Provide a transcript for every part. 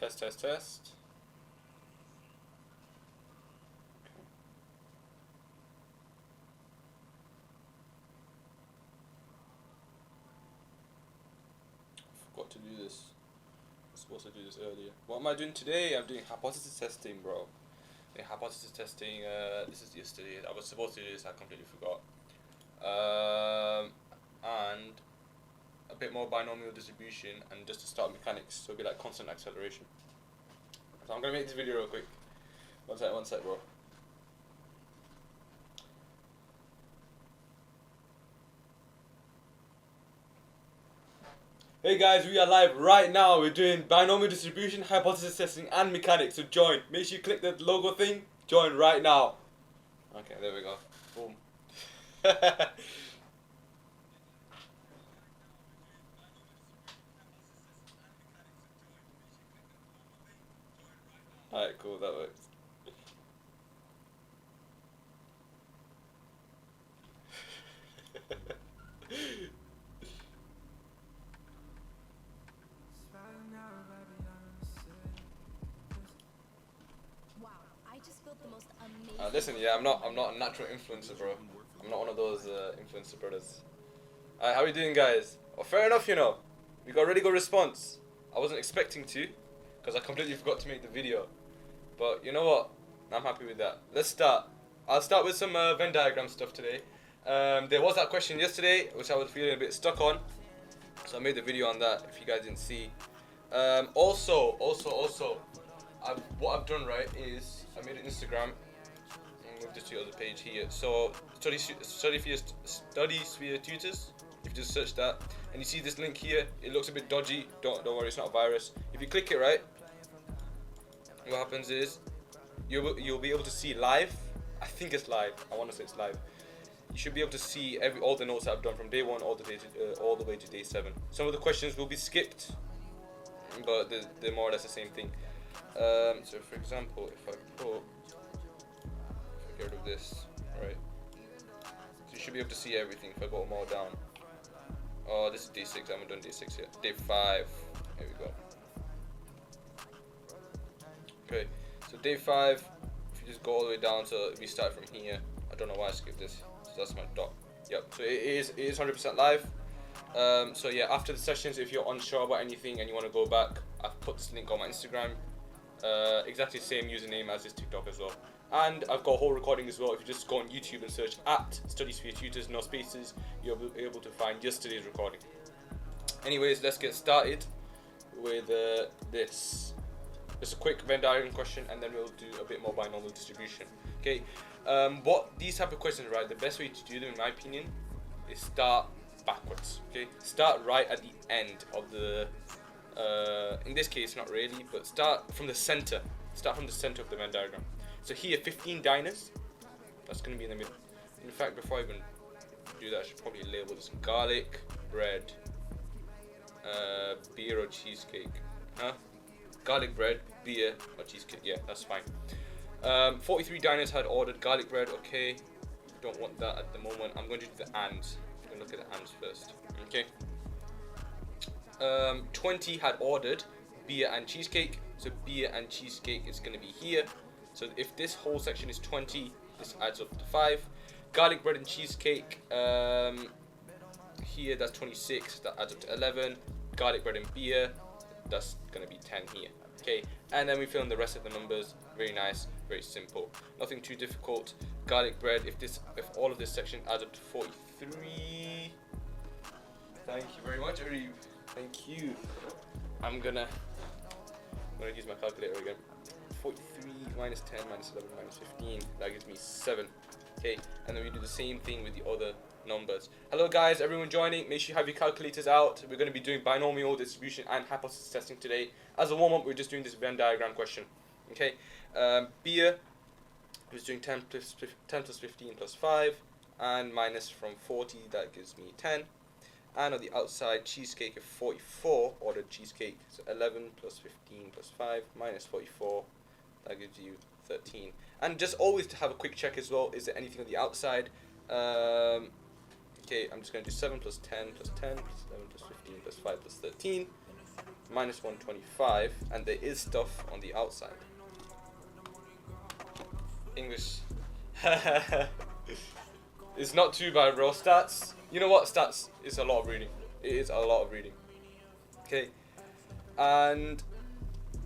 Test, test, test. Forgot to do this. I was supposed to do this earlier. What am I doing today? I'm doing hypothesis testing, bro. Hypothesis testing. This is yesterday. I was supposed to do this. I completely forgot. And a bit more binomial distribution, and just to start mechanics, so it'll be like constant acceleration. So I'm gonna make this video real quick. One sec, bro. Hey guys, we are live right now. We're doing binomial distribution, hypothesis testing, and mechanics. So join. Make sure you click the logo thing. Join right now. Okay, there we go. Boom. Alright, cool. That works. Listen, yeah, I'm not a natural influencer, bro. I'm not one of those influencer brothers. Alright, how we doing, guys? Oh, fair enough, you know. We got a really good response. I wasn't expecting to, because I completely forgot to make the video. But you know what? I'm happy with that. Let's start. I'll start with some Venn diagram stuff today. There was that question yesterday, which I was feeling a bit stuck on. So I made the video on that, if you guys didn't see. Also, what I've done, right, is I made an Instagram. Move this to the other page here. So study sphere tutors. If you just search that and you see this link here, it looks a bit dodgy. Don't worry, it's not a virus. If you click it, right, what happens is you'll be able to see live. I think it's live. I want to say it's live. You should be able to see all the notes I've done from day 1 all the way to day 7. Some of the questions will be skipped, but they're more or less the same thing. So for example, if I get rid of this, right? So you should be able to see everything if I go more down. Oh, this is day 6. I haven't done day 6 yet. Day 5. Here we go. Okay, so day 5. If you just go all the way down, so we start from here. I don't know why I skipped this. So that's my dot. Yep. So it is 100% live. So yeah, after the sessions, if you're unsure about anything and you want to go back, I've put this link on my Instagram. Exactly the same username as this TikTok as well. And I've got a whole recording as well. If you just go on YouTube and search at Study Sphere Tutors, no spaces, you'll be able to find yesterday's recording. Anyways, let's get started with this. Just a quick Venn diagram question, and then we'll do a bit more binomial distribution. Okay, what these type of questions, right? The best way to do them, in my opinion, is start backwards. Okay, start right at the end of the. In this case, not really, but start from the center. Start from the center of the Venn diagram. So here, 15 diners. That's going to be in the middle. In fact, before I even do that, I should probably label this garlic, bread, beer or cheesecake. Huh? Garlic bread, beer or cheesecake. Yeah, that's fine. 43 diners had ordered garlic bread. Okay, don't want that at the moment. I'm going to do the ands. I'm going to look at the ands first. Okay. 20 had ordered beer and cheesecake. So beer and cheesecake is going to be here. So if this whole section is 20, this adds up to 5. Garlic bread and cheesecake, here that's 26, that adds up to 11. Garlic bread and beer, that's going to be 10 here. Okay, and then we fill in the rest of the numbers. Very nice, very simple. Nothing too difficult. Garlic bread, if all of this section adds up to 43. Thank you very much, Arif. Thank you. I'm gonna use my calculator again. 43 minus 10 minus 11 minus 15, that gives me 7. Okay, and then we do the same thing with the other numbers. Hello guys, everyone joining, make sure you have your calculators out. We're going to be doing binomial distribution and hypothesis testing today. As a warm-up, we're just doing this Venn diagram question. Okay, beer, we're doing 10 plus 15 plus 5, and minus from 40, that gives me 10. And on the outside, cheesecake of 44, ordered cheesecake, so 11 plus 15 plus 5 minus 44, that gives you 13. And just always to have a quick check as well, is there anything on the outside? Okay, I'm just going to do 7 plus 10 plus 10 plus 11 plus 15 plus 5 plus 13. minus 125, and there is stuff on the outside. English. It's not too bad, bro. Stats. You know what? Stats is a lot of reading. It is a lot of reading. Okay. And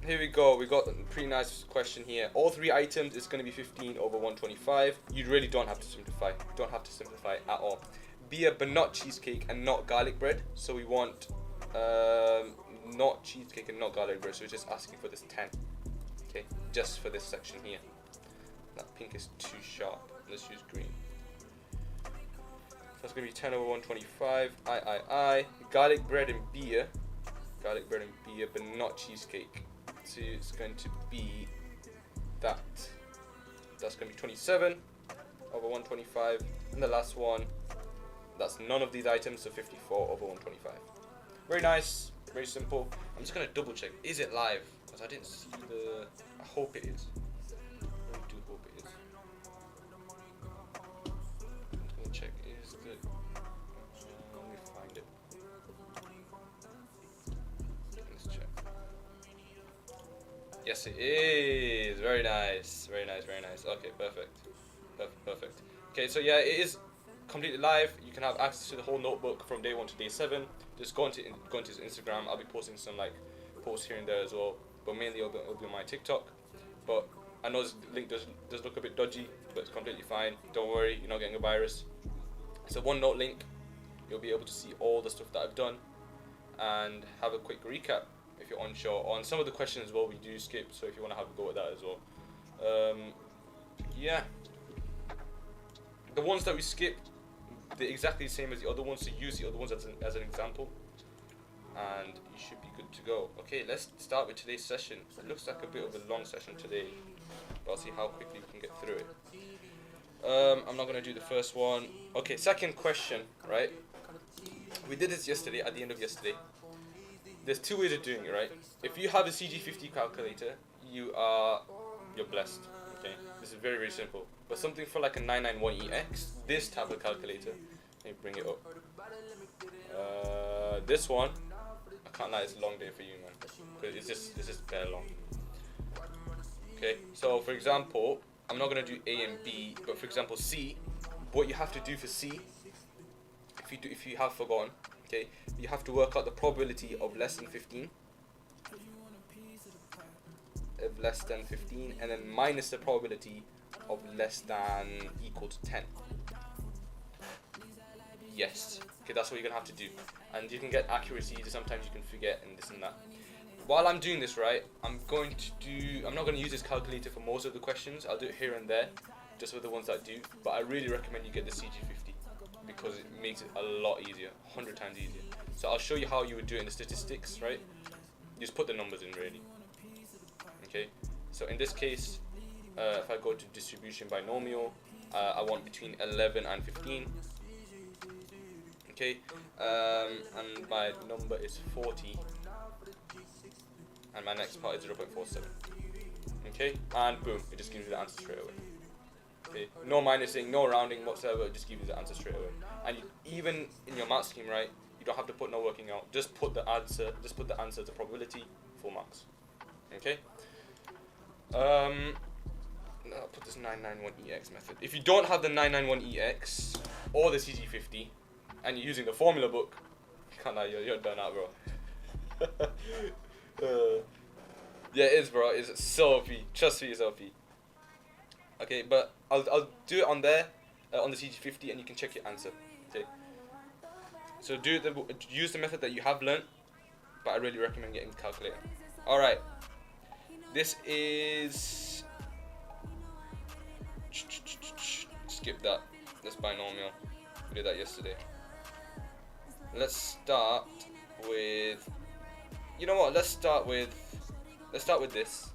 here we go. We got a pretty nice question here. All three items is going to be 15 over 125. You really don't have to simplify. You don't have to simplify at all. Beer, but not cheesecake and not garlic bread. So we want not cheesecake and not garlic bread. So we're just asking for this 10. Okay, just for this section here. That pink is too sharp. Let's use green. So it's going to be 10 over 125. I. Garlic bread and beer. Garlic bread and beer, but not cheesecake. So it's going to be that. That's going to be 27 over 125. And the last one, that's none of these items, so 54 over 125. Very nice, very simple. I'm just going to double check. Is it live? Because I didn't see the... I hope it is. I do hope it is. I'm going to check. Is the... let me find it. Let's check. Yes, it is. Very nice. Very nice, very nice. Okay, perfect. Perfect. Okay, so yeah, it is completely live. You can have access to the whole notebook from day 1 to day 7. Just go into his Instagram. I'll be posting some like posts here and there as well, but mainly it'll be on my TikTok. But I know this link does look a bit dodgy, but it's completely fine. Don't worry, you're not getting a virus. It's a OneNote link. You'll be able to see all the stuff that I've done and have a quick recap if you're unsure. On some of the questions as well, we do skip, so if you want to have a go at that as well. Yeah. The ones that we skip, they're exactly the same as the other ones, so use the other ones as an example, and you should be good to go. Okay, let's start with today's session. It looks like a bit of a long session today, but I'll see how quickly we can get through it. I'm not going to do the first one. Okay, second question, right? We did this yesterday, at the end of yesterday. There's two ways of doing it, right? If you have a CG50 calculator, you're blessed. Okay, this is very, very simple. But something for like a 991EX, this type of calculator, let me bring it up. This one, I can't lie, it's a long day for you, man, because it's just bare long. Okay, so for example, I'm not gonna do A and B, but for example C, what you have to do for C, if you have forgotten, okay, you have to work out the probability of less than 15. Of less than 15, and then minus the probability of less than equal to 10. Yes. Okay, that's what you're gonna have to do. And you can get accuracy, sometimes you can forget, and this and that. While I'm doing this, right, I'm not gonna use this calculator for most of the questions. I'll do it here and there, just for the ones that do. But I really recommend you get the CG50 because it makes it a lot easier, 100 times easier. So I'll show you how you would do it in the statistics, right? You just put the numbers in, really. Okay, so in this case, if I go to distribution binomial, I want between 11 and 15. Okay, and my number is 40, and my next part is 0.47. Okay, and boom, it just gives you the answer straight away. Okay, no minusing, no rounding whatsoever, it just gives you the answer straight away. And even in your math scheme, right, you don't have to put no working out, just put the answer as a probability, full marks. Okay. I'll put this 991EX method. If you don't have the 991EX or the CG50 and you're using the formula book, you're done out, bro. Yeah, it is, bro. It's so OP. Trust me, it's OP. Okay, but I'll do it on there, on the CG50, and you can check your answer. Okay. So use the method that you have learnt, but I really recommend getting the calculator. All right. This is... skip that. That's binomial. We did that yesterday. Let's start with... you know what? Let's start with this,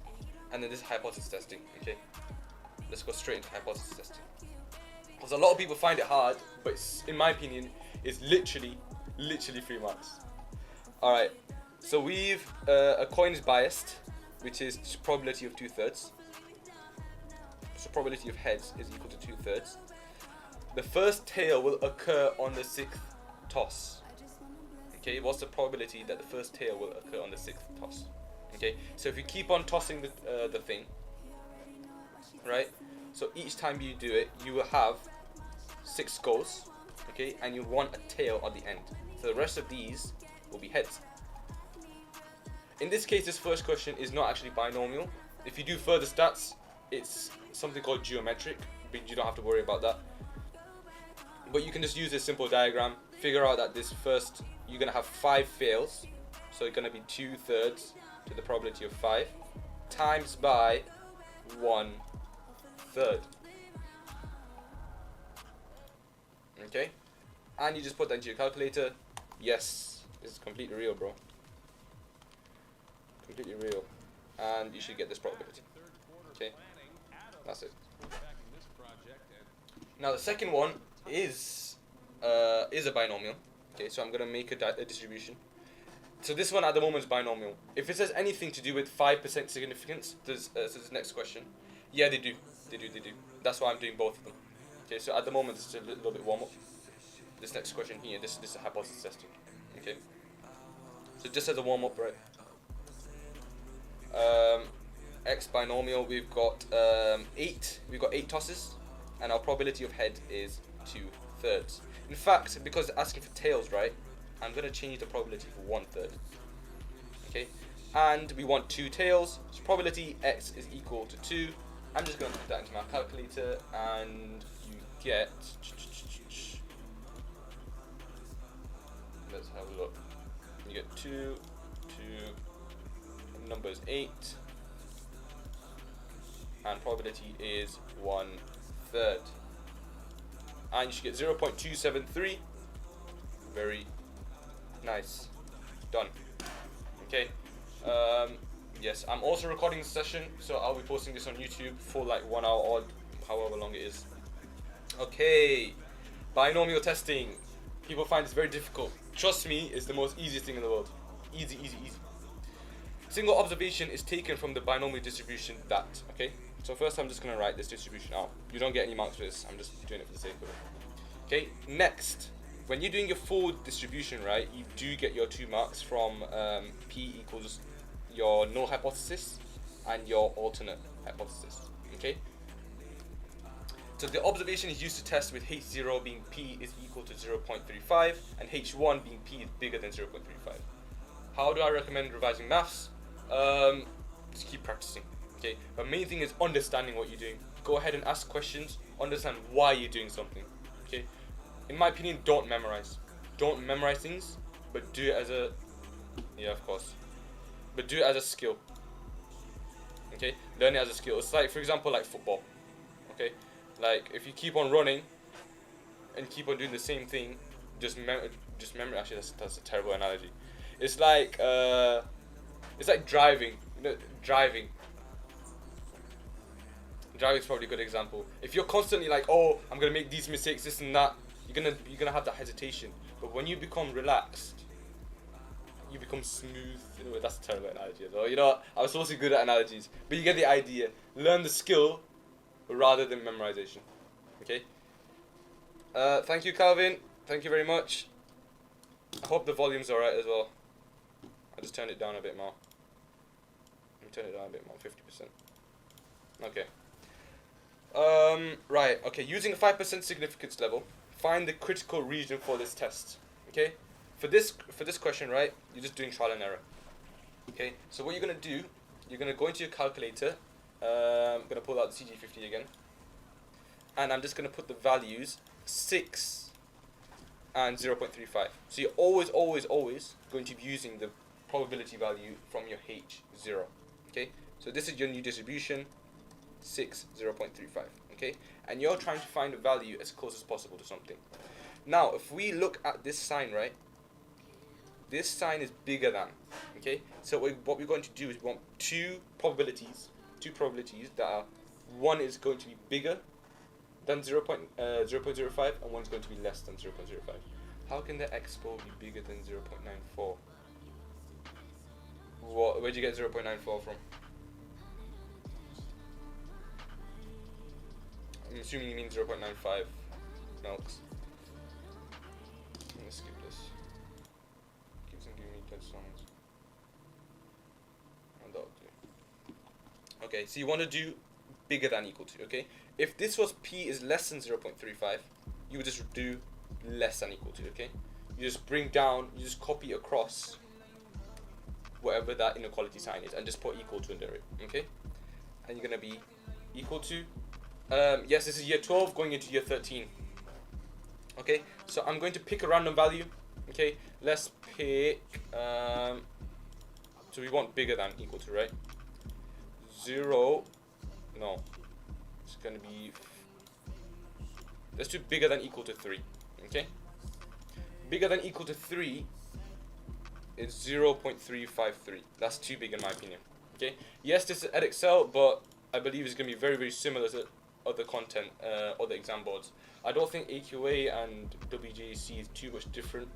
and then this is hypothesis testing. Okay. Let's go straight into hypothesis testing. Because a lot of people find it hard, but in my opinion, it's literally 3 marks. All right. So we've a coin is biased, which is probability of 2/3. So probability of heads is equal to 2/3. The first tail will occur on the 6th toss. Okay, what's the probability that the first tail will occur on the 6th toss? Okay, so if you keep on tossing the thing, right? So each time you do it, you will have 6 goals, okay, and you want a tail at the end. So the rest of these will be heads. In this case, this first question is not actually binomial. If you do further stats, it's something called geometric, but you don't have to worry about that. But you can just use this simple diagram, figure out that this first, you're going to have 5 fails, so it's going to be 2/3 to the probability of 5, times by 1/3. Okay, and you just put that into your calculator. Yes, this is completely real, bro. Completely real, and you should get this probability. Okay, that's it. Now the second one is a binomial. Okay, so I'm gonna make a distribution. So this one at the moment is binomial. If it says anything to do with 5% significance, so this next question, yeah, they do. That's why I'm doing both of them. Okay, so at the moment it's a little bit warm up. This next question here, this is a hypothesis testing. Okay, so just as a warm up, right? X binomial, we've got 8. We've got 8 tosses, and our probability of head is 2/3. In fact, because it's asking for tails, right? I'm gonna change the probability for 1/3. Okay, and we want 2 tails. So probability X is equal to 2. I'm just gonna put that into my calculator, and you get. Let's have a look. You get 2. Number is 8, and probability is 1/3, and you should get 0.273. Very nice, done. Okay, yes, I'm also recording the session, so I'll be posting this on YouTube for like 1 hour or however long it is. Okay, binomial testing. People find this very difficult. Trust me, it's the most easiest thing in the world. Easy. Single observation is taken from the binomial distribution that, okay? So first I'm just going to write this distribution out. You don't get any marks for this, I'm just doing it for the sake of it. Okay, next, when you're doing your full distribution, right, you do get your 2 marks from P equals your null hypothesis and your alternate hypothesis, okay? So the observation is used to test with H0 being P is equal to 0.35 and H1 being P is bigger than 0.35. How do I recommend revising maths? Just keep practicing, okay? But main thing is understanding what you're doing. Go ahead and ask questions, understand why you're doing something, okay? In my opinion, don't memorize. Don't memorize things, but do it as a, yeah, of course, but do it as a skill, okay? Learn it as a skill. It's like, for example, like football, okay? Like, if you keep on running and keep on doing the same thing, just remember, actually, that's a terrible analogy. It's like driving. You know, driving is probably a good example. If you're constantly like, oh, I'm gonna make these mistakes, this and that, you're gonna have that hesitation. But when you become relaxed, you become smooth. You know, that's a terrible analogy as well. You know, I was supposed to be good at analogies, but you get the idea. Learn the skill rather than memorization. Okay. Thank you, Calvin. Thank you very much. I hope the volume's alright as well. I just turned it down a bit more. Turn it down a bit more, 50%. Okay. Right. Okay. Using a 5% significance level, find the critical region for this test. Okay. For this question, right, you're just doing trial and error. Okay. So what you're gonna do, you're gonna go into your calculator. I'm gonna pull out the CG50 again, and I'm just gonna put the values 6 and 0.35. So you're always going to be using the probability value from your H0. Okay, so this is your new distribution, 6, 0.35. Okay, and you're trying to find a value as close as possible to something. Now, if we look at this sign, right, this sign is bigger than. Okay, so what we're going to do is we want two probabilities that are, one is going to be bigger than 0.05 and one is going to be less than 0.05. How can the expo be bigger than 0.94? Where'd you get 0.94 from? I'm assuming you mean 0.95 milks. Let me skip this. signs. And dot two. Okay, so you want to do bigger than equal to, okay? If this was p is less than 0.35, you would just do less than equal to, okay? You just bring down, you just copy across whatever that inequality sign is and just put equal to under it, okay? And you're going to be equal to, yes, this is year 12 going into year 13. Okay, so I'm going to pick a random value, okay? Let's pick, so we want bigger than equal to, right? 0, no, it's going to be, let's do bigger than equal to 3, okay? Bigger than equal to 3 is 0.353. That's too big in my opinion, okay? Yes, this is Edexcel, but I believe it's going to be very, very similar to other content, other exam boards. I don't think AQA and WJAC is too much different.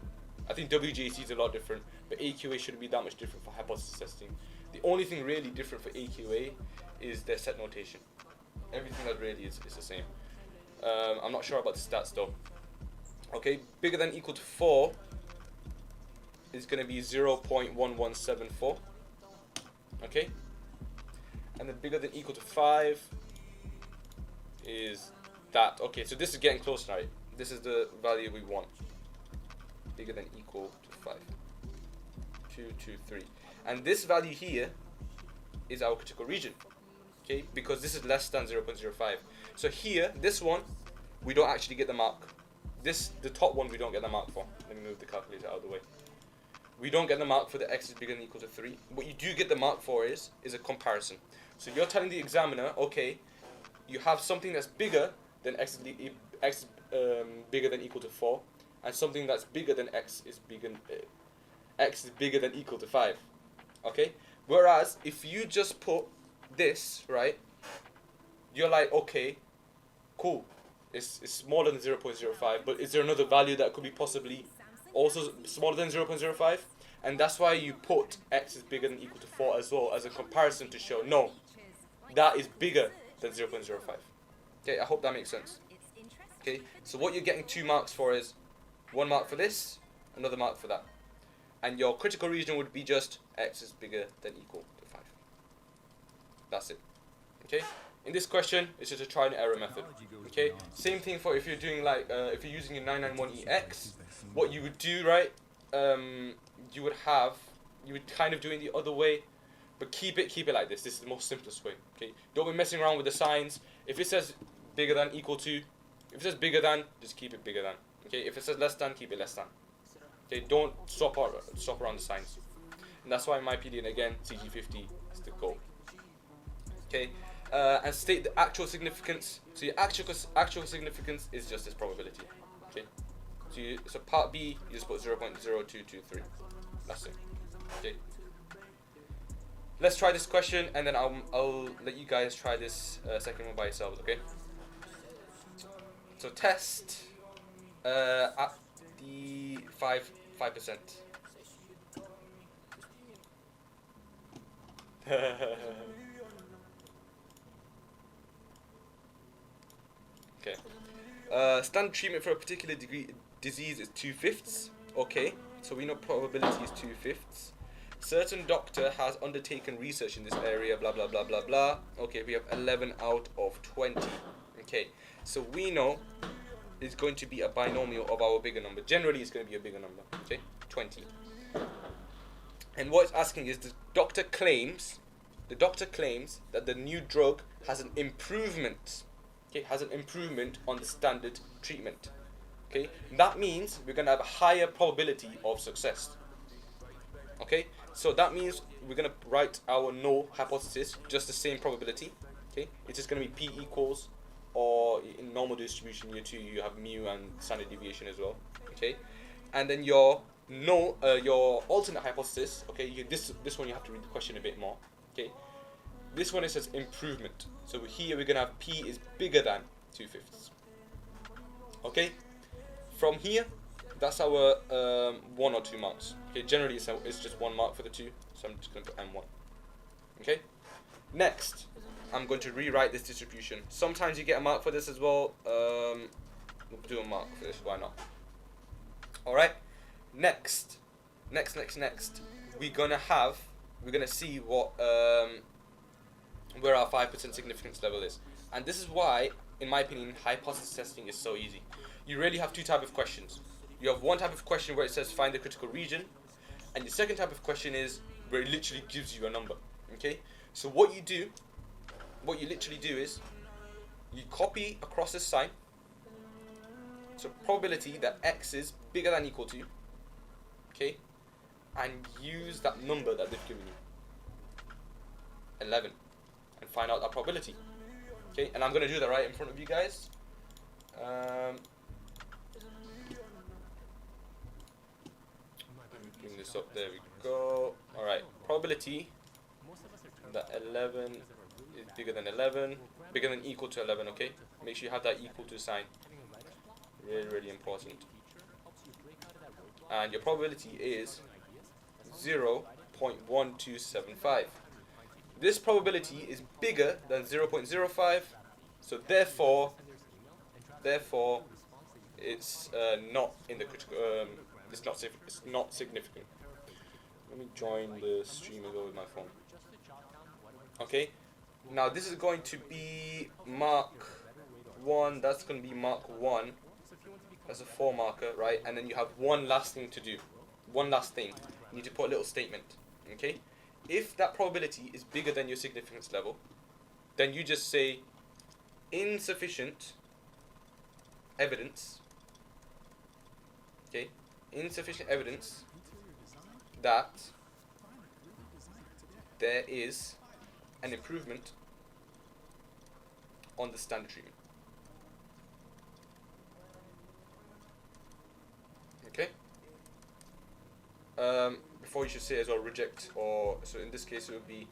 I think WJAC is a lot different, but AQA shouldn't be that much different for hypothesis testing. The only thing really different for AQA is their set notation. Everything else really is the same. I'm not sure about the stats though. Okay, bigger than equal to 4 is going to be 0.1174. Okay, and then bigger than equal to 5 is that. Okay, so this is getting close, right? This is the value we want. Bigger than equal to 5. 2, 2, 3. And this value here is our critical region. Okay, because this is less than 0.05. So here, this one, we don't actually get the mark. This, the top one, we don't get the mark for. Let me move the calculator out of the way. We don't get the mark for the x is bigger than equal to 3. What you do get the mark for is a comparison. So you're telling the examiner, okay, you have something that's bigger than x is bigger than equal to 4, and something that's bigger than x is bigger than equal to 5. Okay? Whereas if you just put this, right, you're like, okay, cool. It's smaller than 0.05, but is there another value that could be possibly also smaller than 0.05? And that's why you put x is bigger than equal to 4 as well, as a comparison to show, no, that is bigger than 0.05. Okay, I hope that makes sense. Okay, so what you're getting 2 marks for is 1 mark for this, another mark for that. And your critical region would be just x is bigger than equal to 5. That's it. Okay? In this question, it's just a trial and error method. Okay? Same thing for if you're doing like, if you're using your 991EX, what you would do, right? You would kind of do it the other way, but keep it like this. This is the most simplest way. Okay? Don't be messing around with the signs. If it says bigger than, equal to, if it says bigger than, just keep it bigger than. Okay? If it says less than, keep it less than. Okay? Don't swap around the signs. And that's why in my opinion, again, CG50 is the goal. Okay? And state the actual significance. So your actual significance is just this probability. Okay? So part B, you just put 0.0223. That's it. Okay? Let's try this question, and then I'll let you guys try this second one by yourselves. Okay? So test at the 5%. Okay. Standard treatment for a particular disease is 2/5. Okay, so we know probability is 2/5. Certain doctor has undertaken research in this area, blah blah blah blah blah. Okay, we have 11 out of 20. Okay, so we know it's going to be a binomial of our bigger number. Generally, it's going to be a bigger number. Okay, 20. And what it's asking is the doctor claims that the new drug has an improvement. Okay, has an improvement on the standard treatment. Okay, that means we're going to have a higher probability of success. Okay, so that means we're going to write our null hypothesis, just the same probability. Okay, it's just going to be p equals, or in normal distribution year 2 you have mu and standard deviation as well. Okay, and then your null, your alternate hypothesis. Okay, this one you have to read the question a bit more. Okay, this one it says improvement. So here we're going to have p is bigger than 2/5. Okay, from here, that's our 1 or 2 marks. Okay, generally it's just 1 mark for the 2, so I'm just going to put M1. Okay, next, I'm going to rewrite this distribution. Sometimes you get a mark for this as well. We'll do a mark for this, why not? Alright, next, next, we're gonna see what where our 5% significance level is, and this is why, in my opinion, hypothesis testing is so easy. You really have two types of questions. You have one type of question where it says find the critical region, and the second type of question is where it literally gives you a number. Okay, so what you literally do is you copy across this sign. So probability that x is bigger than or equal to, okay, and use that number that they've given you, 11, and find out that probability. Okay, and I'm gonna do that right in front of you guys. Let me bring this up. There we go. All right, probability that 11 is bigger than 11, bigger than or equal to 11. Okay, make sure you have that equal to sign. Really important. And your probability is 0.1275. This probability is bigger than 0.05, so therefore it's not in the critical. It's not significant. Let me join the stream as well with my phone. Okay. Now this is going to be mark 1. That's going to be mark 1. That's a 4 marker, right? And then you have one last thing to do. One last thing. You need to put a little statement. Okay? If that probability is bigger than your significance level, then you just say insufficient evidence. Okay? Insufficient evidence that there is an improvement on the standard treatment. Okay. Before you should say as well reject, or so in this case it would be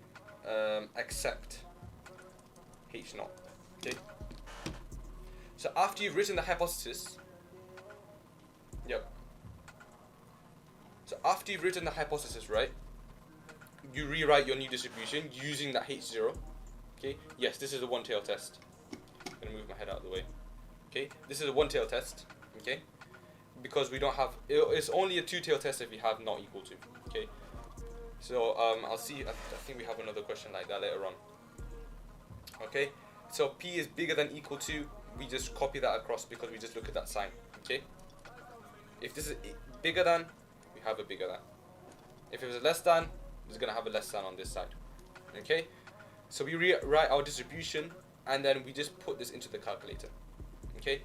accept H naught. Okay. So after you've written the hypothesis, yep. So after you've written the hypothesis, right, you rewrite your new distribution using that H0. Okay. Yes, this is a one-tail test. I'm gonna move my head out of the way. Okay. This is a one-tail test. Okay. Because we don't have, it's only a two-tail test if we have not equal to. Okay, so I'll see. I think we have another question like that later on. Okay, so P is bigger than equal to. We just copy that across because we just look at that sign. Okay, if this is bigger than, we have a bigger than. If it was less than, it's gonna have a less than on this side. Okay, so we rewrite our distribution and then we just put this into the calculator. Okay.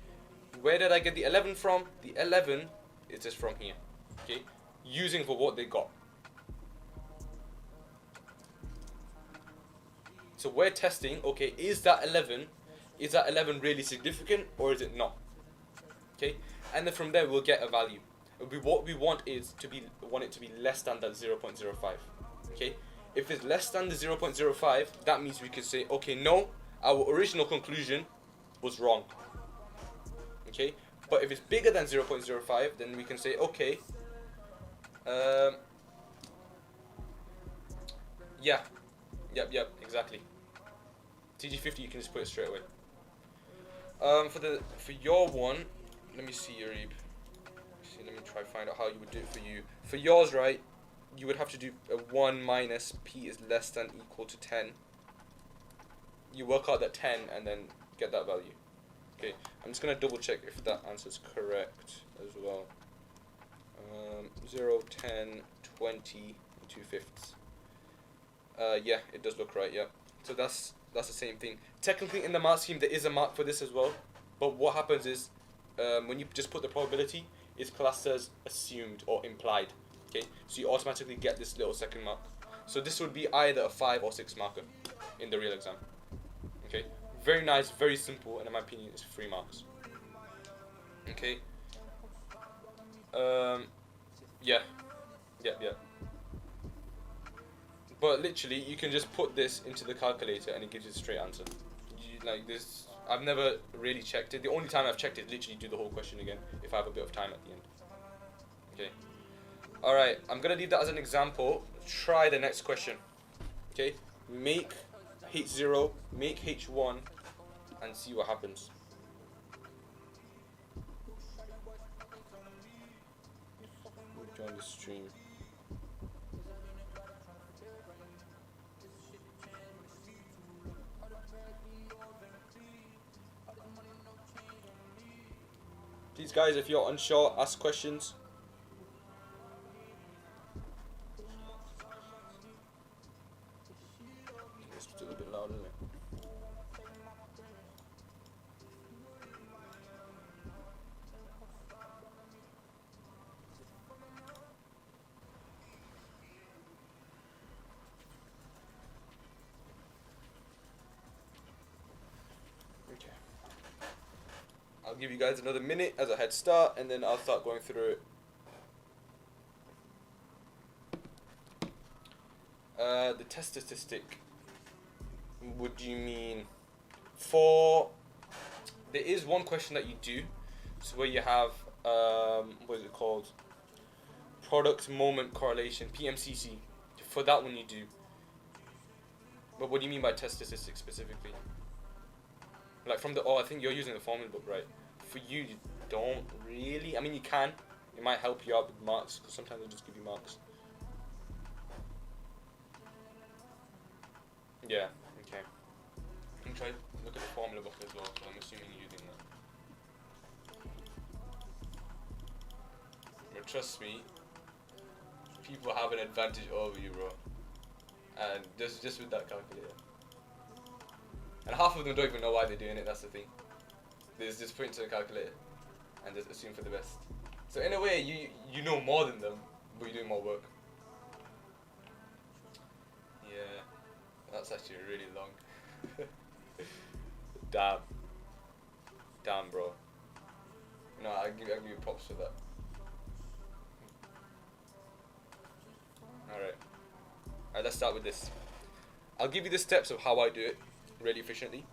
Where did I get the 11 from? The 11 is just from here, okay? Using for what they got. So we're testing, okay, is that 11 really significant or is it not? Okay? And then from there we'll get a value. What we want is want it to be less than that 0.05. Okay? If it's less than the 0.05, that means we can say, okay, no, our original conclusion was wrong. Okay, but if it's bigger than 0.05, then we can say, okay, yeah, yep, exactly. TG50, you can just put it straight away. For your one, let me see, Yarib. Let me try to find out how you would do it for you. For yours, right, you would have to do a 1 minus P is less than equal to 10. You work out that 10 and then get that value. Okay, I'm just going to double check if that answer is correct as well. 0, 10, 20, 2/5. Yeah, it does look right, yeah. So that's the same thing. Technically in the mark scheme there is a mark for this as well. But what happens is, when you just put the probability, it's classed as assumed or implied. Okay, so you automatically get this little second mark. So this would be either a 5 or 6 marker in the real exam. Okay. Very nice, very simple, and in my opinion, it's 3 marks. Okay. Yeah. But literally, you can just put this into the calculator and it gives you a straight answer. Like this, I've never really checked it. The only time I've checked it, literally do the whole question again if I have a bit of time at the end. Okay. All right, I'm gonna leave that as an example. Try the next question. Okay. Make H0, make H1, and see what happens. Join the stream. Please, guys, if you're unsure, ask questions. It's still a bit loud, isn't it? Okay. I'll give you guys another minute as a head start, and then I'll start going through it. The test statistic. What do you mean? There is one question that you do, so where you have what is it called? Product moment correlation, PMCC. For that one you do. But what do you mean by test statistics specifically? Like from the I think you're using the formula book, right? For you don't really. I mean, you can. It might help you out with marks because sometimes they just give you marks. Yeah. Okay. And try look at the formula book as well. So I'm assuming you're using that. But trust me, people have an advantage over you, bro. And just with that calculator. And half of them don't even know why they're doing it. That's the thing. They just put into a calculator and just assume for the best. So in a way, you know more than them, but you're doing more work. Yeah, that's actually really long. Damn, bro. No, I give you props for that. Alright, let's start with this. I'll give you the steps of how I do it really efficiently.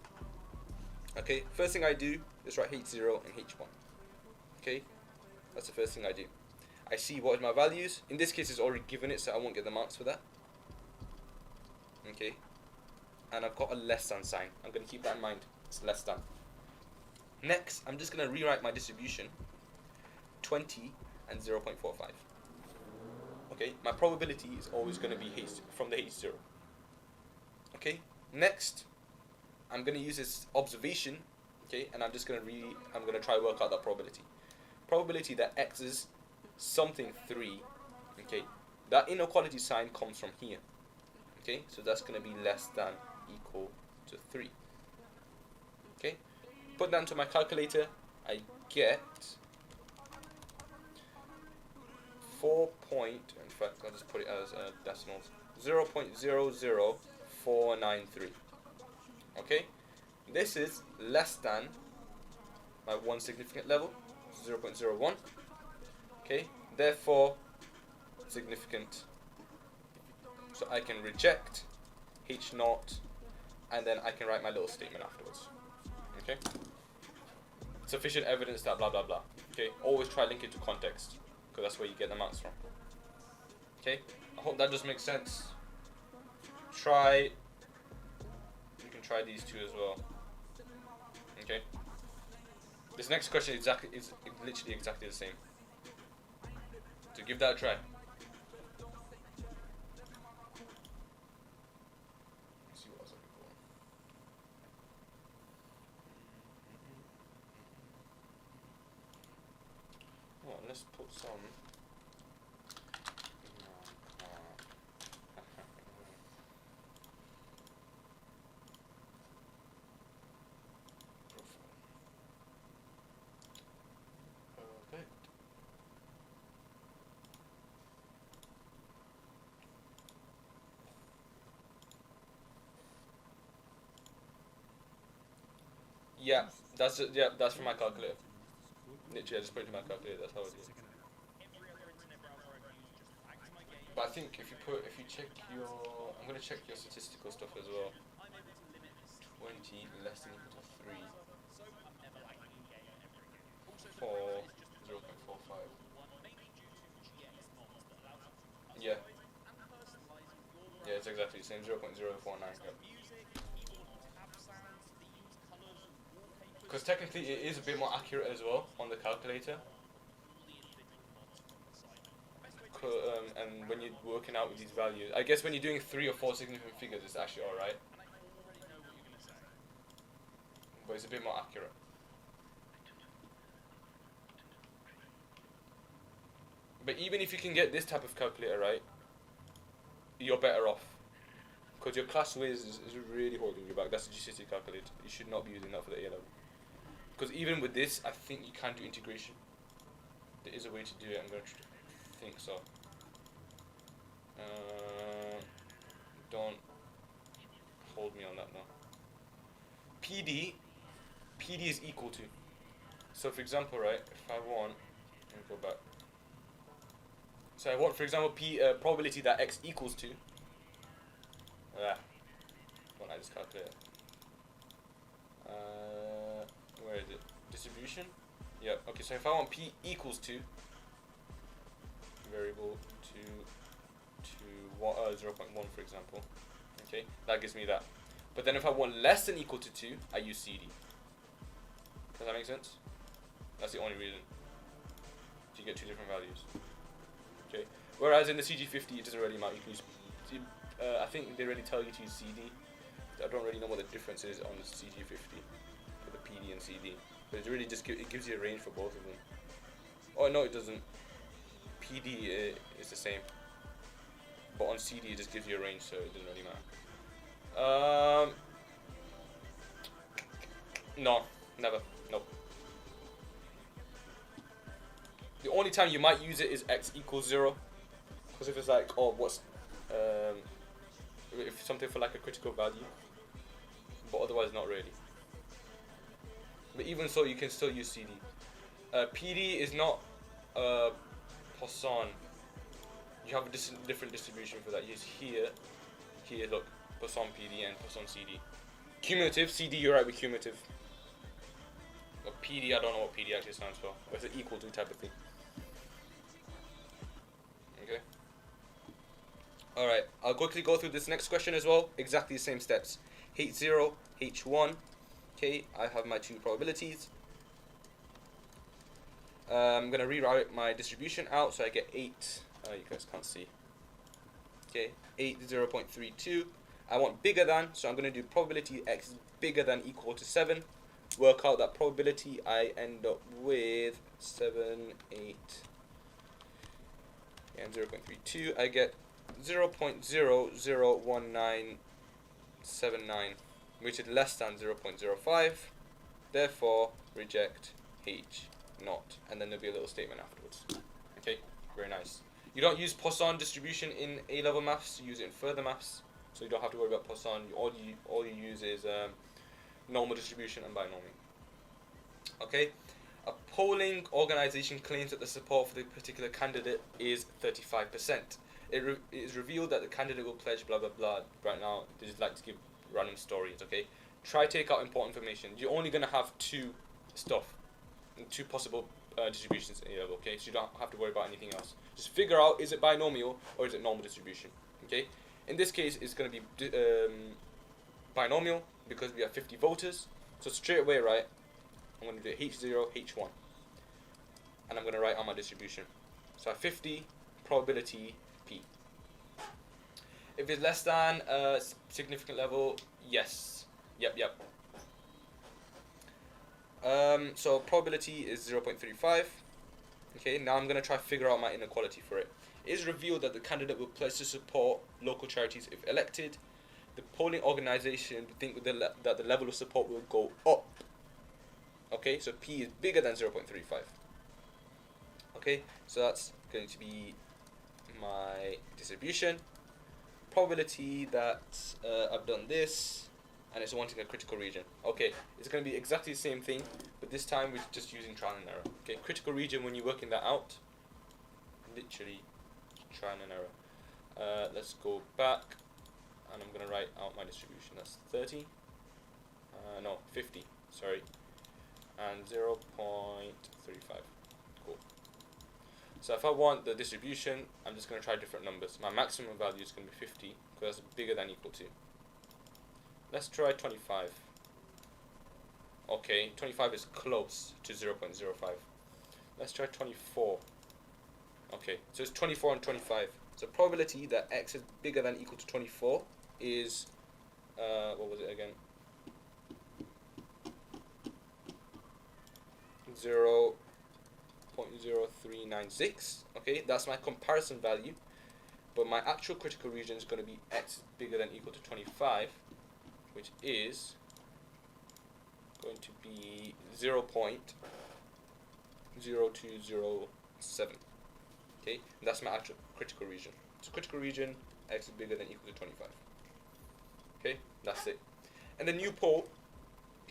Okay, first thing I do is write H0 and H1. Okay, that's the first thing I do. I see what is my values. In this case, it's already given it, so I won't get the marks for that. Okay, and I've got a less than sign. I'm going to keep that in mind. It's less than. Next, I'm just going to rewrite my distribution 20 and 0.45. Okay, my probability is always going to be from the H0. Okay, next, I'm going to use this observation, okay, and I'm going to try work out that probability. Probability that X is something 3, okay, that inequality sign comes from here. Okay, so that's going to be less than equal to 3. Okay, put that into my calculator, I get in fact, I'll just put it as decimals, 0.00493. Okay, this is less than my one significant level, 0.01. Okay, therefore significant. So I can reject H0, and then I can write my little statement afterwards. Okay, sufficient evidence that blah blah blah. Okay, always try link it to context, because that's where you get the marks from. Okay, I hope that just makes sense. You can try these two as well. Okay, this next question is literally exactly the same, so give that a try. Let's see what else I can go on. Oh, let's put some. Yeah, that's from my calculator. Literally, I just put it in my calculator. That's how it is. But I think if you check your, I'm gonna check your statistical stuff as well. 20 less than equal to 3 for 0.45. Yeah. Yeah, it's exactly the same. 0.049. Yep. Because technically it is a bit more accurate as well on the calculator. And when you're working out with these values, I guess when you're doing 3 or 4 significant figures, it's actually alright. But it's a bit more accurate. But even if you can get this type of calculator right, you're better off. Because your class Wiz is really holding you back. That's a GCSE calculator. You should not be using that for the A level. Because even with this, I think you can do integration. There is a way to do it. I'm going to think so. Don't hold me on that now. PD is equal to. So for example, right, if I want, let me go back. So I want, for example, probability that x equals to. Don't I just calculate it? Where is it? Distribution? Yep. Okay, so if I want p equals to variable to 0.1 for example, okay, that gives me that. But then if I want less than equal to 2, I use CD. Does that make sense? That's the only reason. You get two different values. Okay. Whereas in the CG50, it doesn't really matter. You can use. I think they already tell you to use CD. I don't really know what the difference is on the CG50 for the PD and CD, but it really just it gives you a range for both of them. Oh no, it doesn't. PD is the same, but on CD it just gives you a range, so it doesn't really matter. No, never. Nope. The only time you might use it is x equals 0, because if it's like, oh, what's if something for like a critical value, but otherwise not really. But even so, you can still use CD. PD is not Poisson. You have a different distribution for that. You use here, look, Poisson PD and Poisson CD. Cumulative, CD, you're right with cumulative. But PD, I don't know what PD actually stands for. But it's an equal to type of thing. Okay. Alright, I'll quickly go through this next question as well. Exactly the same steps. H0, H1. Okay, I have my two probabilities. I'm going to rewrite my distribution out so I get 8. You guys can't see. Okay, 8, 0.32. I want bigger than, so I'm going to do probability x is bigger than equal to 7. Work out that probability. I end up with 7, 8, and 0.32. I get 0.001979, which is less than 0.05. Therefore, reject H not. And then there'll be a little statement afterwards. Okay, very nice. You don't use Poisson distribution in A-level maths. You use it in further maths, so you don't have to worry about Poisson. All you use is normal distribution and binomial. Okay. A polling organization claims that the support for the particular candidate is 35%. It is revealed that the candidate will pledge blah blah blah. Right now, they just like to give random stories. Okay, try take out important information. You're only gonna have two possible distributions in A-level. Okay, so you don't have to worry about anything else. Just figure out, is it binomial or is it normal distribution? Okay, in this case, it's gonna be binomial because we have 50 voters. So straight away, right, I'm going to do H0, H1. And I'm going to write on my distribution. So I have 50, probability P. If it's less than a significant level, yes. Yep. So probability is 0.35. Okay, now I'm going to try to figure out my inequality for it. It is revealed that the candidate will pledge to support local charities if elected. The polling organization think that the level of support will go up. Okay, so P is bigger than 0.35. Okay, so that's going to be my distribution. Probability that I've done this, and it's wanting a critical region. Okay, it's going to be exactly the same thing, but this time we're just using trial and error. Okay, critical region, when you're working that out, literally trial and error. Let's go back, and I'm going to write out my distribution. That's 30. No, 50. Sorry. And 0.35. Cool. So if I want the distribution, I'm just going to try different numbers. My maximum value is going to be 50 because that's bigger than equal to. Let's try 25. Okay, 25 is close to 0.05. Let's try 24. Okay, so it's 24 and 25. So probability that x is bigger than equal to 24 is, what was it again? 0.05. 0.0396. Okay, that's my comparison value. But my actual critical region is going to be x bigger than equal to 25, which is going to be 0.0207. Okay, and that's my actual critical region. So critical region, x is bigger than equal to 25. Okay, that's it. And the new poll,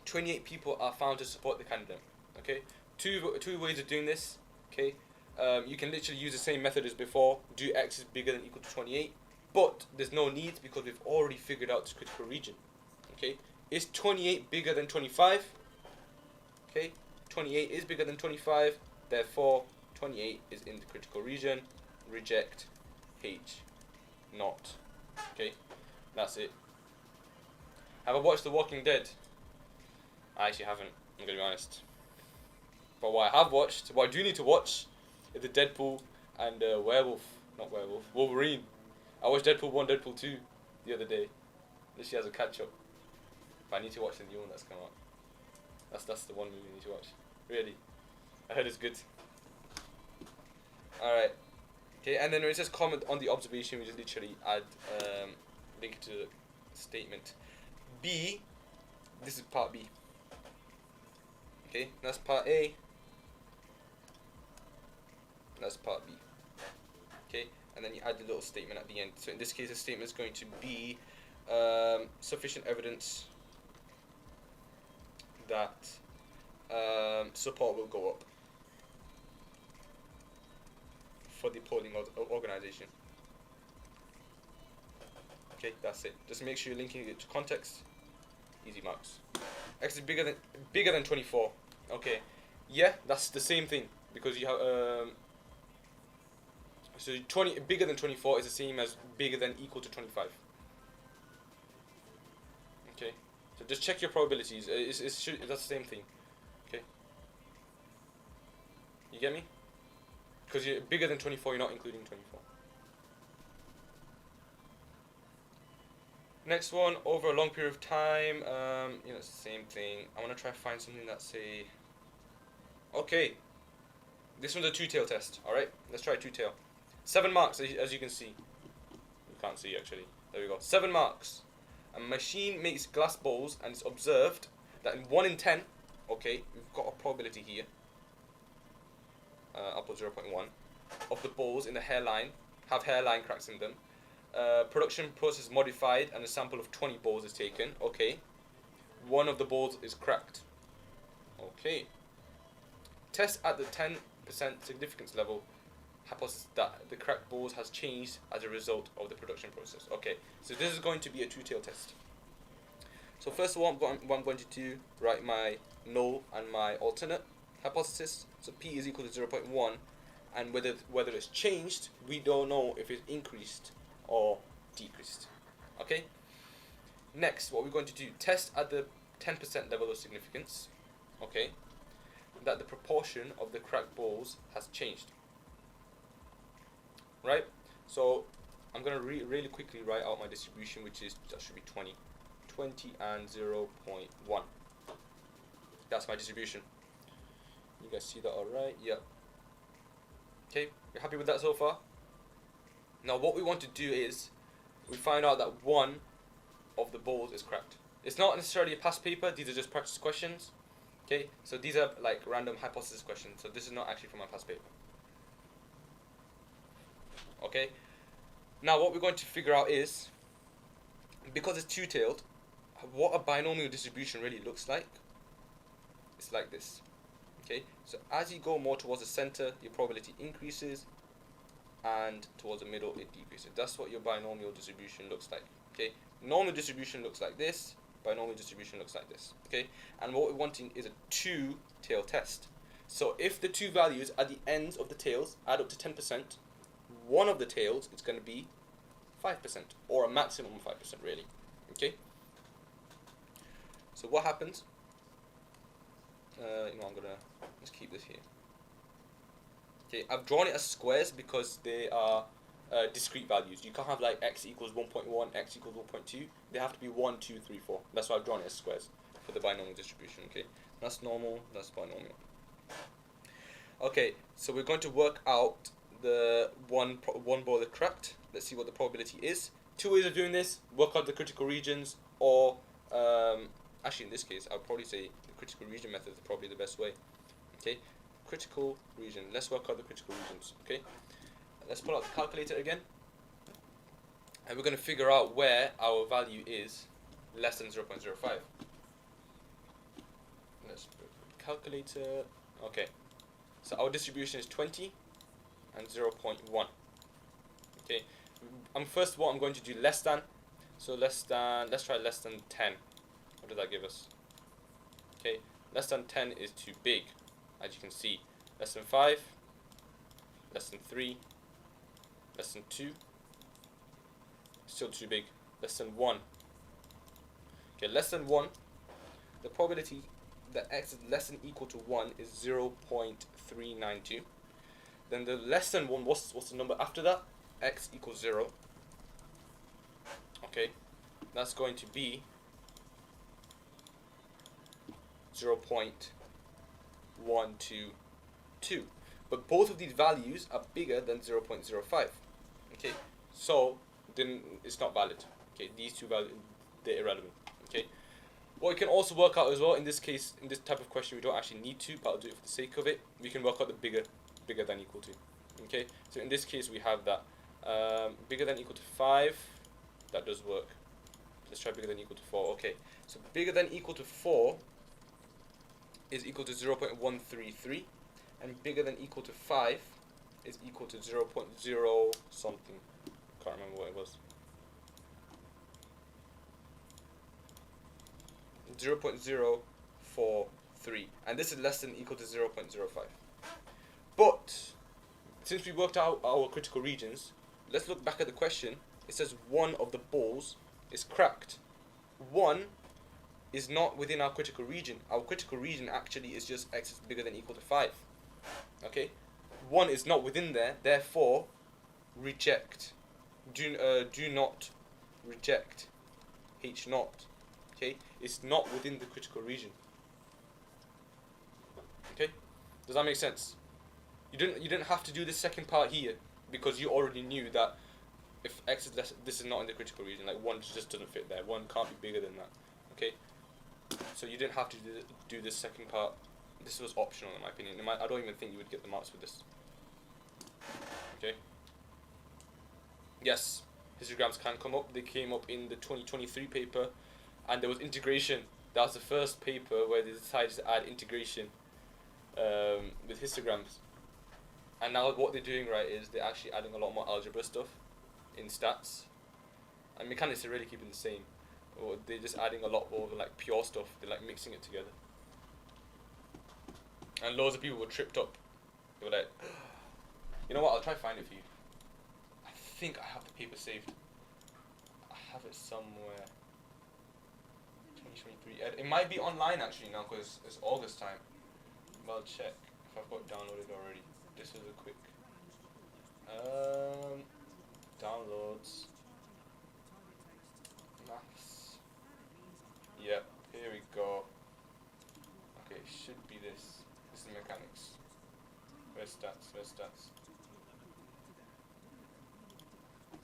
28 people are found to support the candidate. Okay, two ways of doing this. Okay, you can literally use the same method as before. Do x is bigger than equal to 28, but there's no need because we've already figured out this critical region. Okay, is 28 bigger than 25? Okay, 28 is bigger than 25. Therefore, 28 is in the critical region. Reject H not. Okay, that's it. Have I watched The Walking Dead? I actually haven't, I'm going to be honest. But what I have watched, what I do need to watch, is the Deadpool and Wolverine. I watched Deadpool 1, Deadpool 2 the other day. Literally as a catch up. But I need to watch the new one that's come out. That's the one movie I need to watch. Really. I heard it's good. Alright. Okay, and then when it says comment on the observation, we just literally add link to the statement. B, this is part B. Okay, that's part A. That's part B. Okay, and then you add the little statement at the end. So in this case, the statement is going to be sufficient evidence that support will go up for the polling organization. Okay, that's it. Just make sure you're linking it to context. Easy marks. X is bigger than 24. Okay, yeah, that's the same thing because you have so 20 bigger than 24 is the same as bigger than equal to 25. Okay, so just check your probabilities. That's the same thing. Okay, you get me? Because you're bigger than 24, you're not including 24. Next one, over a long period of time, it's the same thing. I want to try to find something that's okay, this one's a two-tail test, alright? Let's try two-tail. 7 marks, as you can see. You can't see, actually. There we go. 7 marks. A machine makes glass bowls, and it's observed that in 1 in 10, okay, we've got a probability here. I'll put 0.1, of the bowls in the hairline have hairline cracks in them. Production process modified and a sample of 20 bowls is taken. Okay. 1 of the bowls is cracked. Okay. Test at the 10% significance level. Hypothesis that the cracked bowls has changed as a result of the production process. Okay. So this is going to be a two-tail test. So first of all, what I'm going to do, write my null and my alternate hypothesis. So P is equal to 0.1, and whether it's changed, we don't know if it's increased or decreased. Okay. Next, what we're going to do, test at the 10% level of significance. Okay. That the proportion of the cracked balls has changed. Right. So I'm gonna really quickly write out my distribution, which is that should be 20 and 0.1. That's my distribution. You guys see that all right? Yeah. Okay. You're happy with that so far? Now what we want to do is we find out that 1 of the balls is cracked. It's not necessarily a past paper, these are just practice questions. Okay, so these are like random hypothesis questions, so this is not actually from my past paper. Okay, now what we're going to figure out is, because it's two-tailed, what a binomial distribution really looks like. It's like this. Okay, so as you go more towards the center, your probability increases, and towards the middle it decreases. That's what your binomial distribution looks like. Okay, normal distribution looks like this, binomial distribution looks like this. Okay, and what we're wanting is a two-tail test. So if the two values at the ends of the tails add up to 10%, one of the tails is going to be 5%, or a maximum of 5% really. Okay, so what happens, I'm gonna just keep this here. Okay, I've drawn it as squares because they are discrete values. You can't have like x equals 1.1, x equals 1.2. They have to be 1, 2, 3, 4. That's why I've drawn it as squares for the binomial distribution. Okay, that's normal, that's binomial. Okay, so we're going to work out the one boiler cracked. Let's see what the probability is. Two ways of doing this: work out the critical regions, or actually in this case, I'll probably say the critical region method is probably the best way. Okay, critical region. Let's work out the critical regions. Okay, let's pull out the calculator again, and we're going to figure out where our value is less than 0.05. Let's put calculator. Okay, so our distribution is 20 and 0.1. Okay, first of all, I'm going to do less than. So let's try less than 10. What does that give us? Okay, less than 10 is too big, as you can see. Less than 5, less than 3, less than 2, still too big. Less than 1. Okay, less than 1, the probability that x is less than equal to 1 is 0.392. Then the less than 1, what's the number after that? X equals 0. Okay, that's going to be 0.122. But both of these values are bigger than 0.05. Okay, so then it's not valid. Okay, these two values, they're irrelevant. Okay, what we can also work out as well, in this case, in this type of question, we don't actually need to, but I'll do it for the sake of it. We can work out the bigger than equal to. Okay, so in this case we have that bigger than equal to 5. That does work. Let's try bigger than equal to 4. Okay, so bigger than equal to 4 is equal to 0.133, and bigger than equal to 5 is equal to 0.0 something. Can't remember what it was. 0.043, and this is less than equal to 0.05. But since we worked out our critical regions, let's look back at the question. It says one of the balls is cracked. 1 is not within our critical region. Our critical region actually is just x is bigger than equal to 5. Okay, 1 is not within there, therefore reject. Do not reject H naught. Okay, it's not within the critical region. Okay, does that make sense? You didn't have to do the second part here, because you already knew that if x is less, this is not in the critical region. Like 1 just doesn't fit there. 1 can't be bigger than that. Okay, so you didn't have to do this second part. This was optional in my opinion. I don't even think you would get the marks with this. Okay. Yes, histograms can come up. They came up in the 2023 paper, and there was integration. That was the first paper where they decided to add integration with histograms. And now what they're doing, right, is they're actually adding a lot more algebra stuff in stats. And mechanics are really keeping the same. Or they're just adding a lot more like pure stuff. They're like mixing it together. And loads of people were tripped up. They were like, you know what, I'll try to find it for you. I think I have the paper saved. I have it somewhere. 2023. It might be online actually now because it's August time. But I'll check if I've got it downloaded already. This is a quick downloads. Maths. Yep, here we go. Okay, should be this. This is mechanics. Where's stats? Where's stats?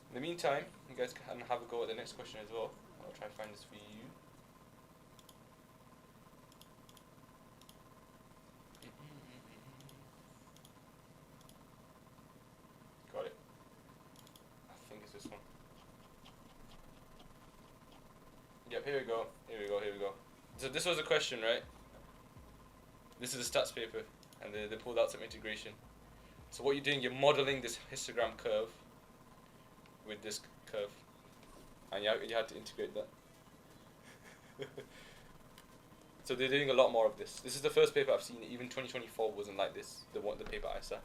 In the meantime, you guys can have a go at the next question as well. I'll try to find this for you. Got it. I think it's this one. Yep, here we go. Here we go. Here we go. So this was a question, right? This is a stats paper, and they pulled out some integration. So what you're doing, you're modeling this histogram curve with this curve, and you had to integrate that. So they're doing a lot more of this. This is the first paper I've seen. Even 2024 wasn't like this. The paper I saw.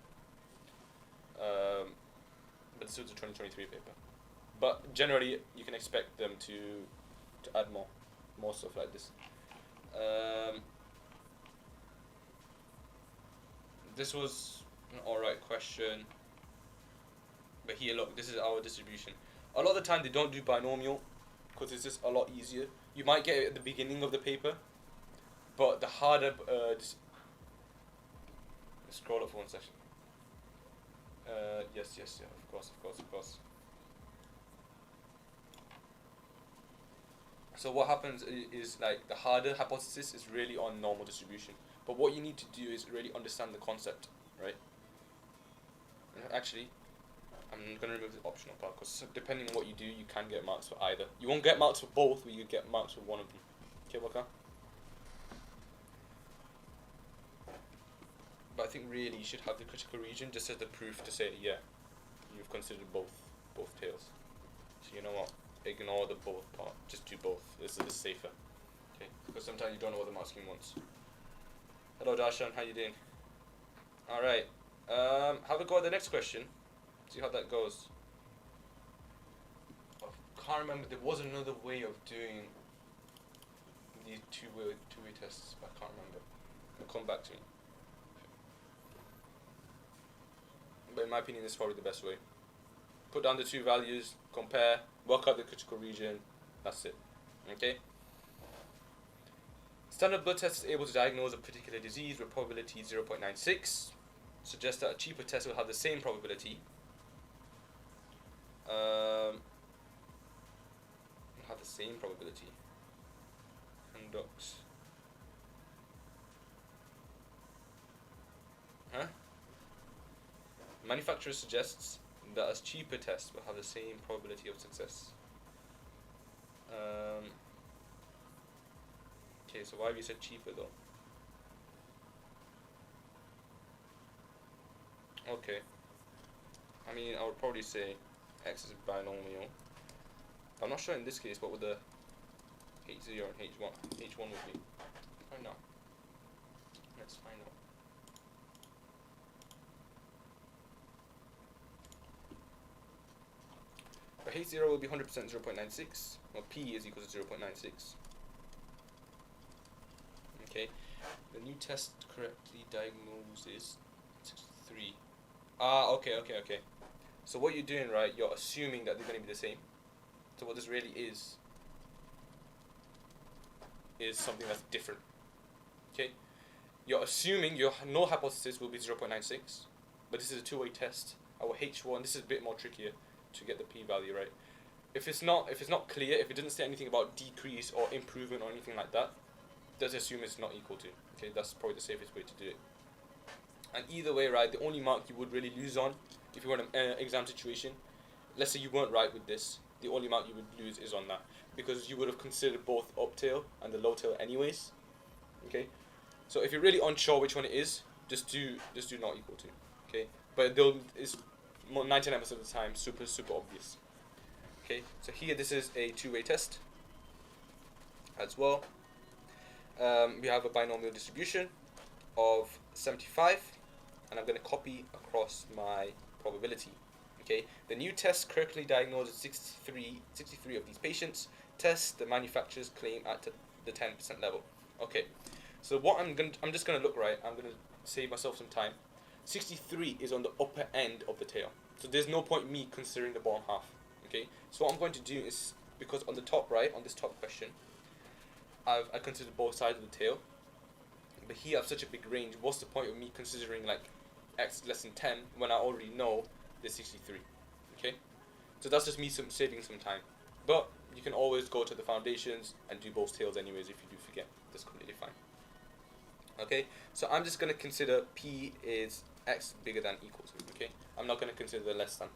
But this was a 2023 paper. But generally, you can expect them to add more stuff like this. This was an alright question. But here, look, this is our distribution. A lot of the time, they don't do binomial because it's just a lot easier. You might get it at the beginning of the paper, but the harder scroll up for one section. Yes, yeah, of course. So what happens is like the harder hypothesis is really on normal distribution. But what you need to do is really understand the concept, right? And actually, I'm going to remove the optional part because depending on what you do, you can get marks for either. You won't get marks for both, but you get marks for one of them. Okay, Waka? But I think really you should have the critical region just as the proof to say, yeah, you've considered both tails. So you know what? Ignore the both part. Just do both. This is safer. Okay? Because sometimes you don't know what the mark scheme wants. Hello, Darshan. How you doing? All right. Have a go at the next question. See how that goes. I can't remember. There was another way of doing these two-way tests, but I can't remember. It'll come back to me. But in my opinion, this is probably the best way. Put down the two values, compare, work out the critical region. That's it. Okay. Standard blood test is able to diagnose a particular disease with probability 0.96. Suggests that a cheaper test will have the same probability. Have the same probability. Conducts. Manufacturer suggests that a cheaper test will have the same probability of success. Okay, so why have you said cheaper though? Okay. I mean, I would probably say X is binomial. I'm not sure in this case what would the H0 and H1 would be. Find out. Let's find out. For H0 will be 100% 0.96. Well, P is equal to 0.96. Okay. The new test correctly diagnoses 63. Okay. So what you're doing, right, you're assuming that they're going to be the same. So what this really is something that's different. Okay? You're assuming your null hypothesis will be 0.96, but this is a two-way test. Our H1, this is a bit more trickier to get the p-value right. If it's not clear, if it doesn't say anything about decrease or improvement or anything like that, just assume it's not equal to. Okay, that's probably the safest way to do it. And either way, right, the only mark you would really lose on, if you were in an exam situation, let's say you weren't right with this, the only mark you would lose is on that, because you would have considered both up tail and the low tail anyways. Okay, so if you're really unsure which one it is, just do not equal to. Okay, but it's 99% of the time super obvious. Okay, so here this is a two-way test as well. We have a binomial distribution of 75, and I'm going to copy across my probability. Okay, the new test correctly diagnoses 63 of these patients. Test the manufacturers claim at the 10% level. Okay, so what I'm just going to look right. I'm going to save myself some time. 63 is on the upper end of the tail, so there's no point me considering the bottom half. Okay, so what I'm going to do is, because on the top right, on this top question, I considered both sides of the tail, but here I have such a big range. What's the point of me considering like X less than 10 when I already know there's 63? Okay, so that's just me saving some time, but you can always go to the foundations and do both tails anyways if you do forget. That's completely fine. Okay, so I'm just going to consider P is X bigger than equal to. Okay, I'm not going to consider the less than.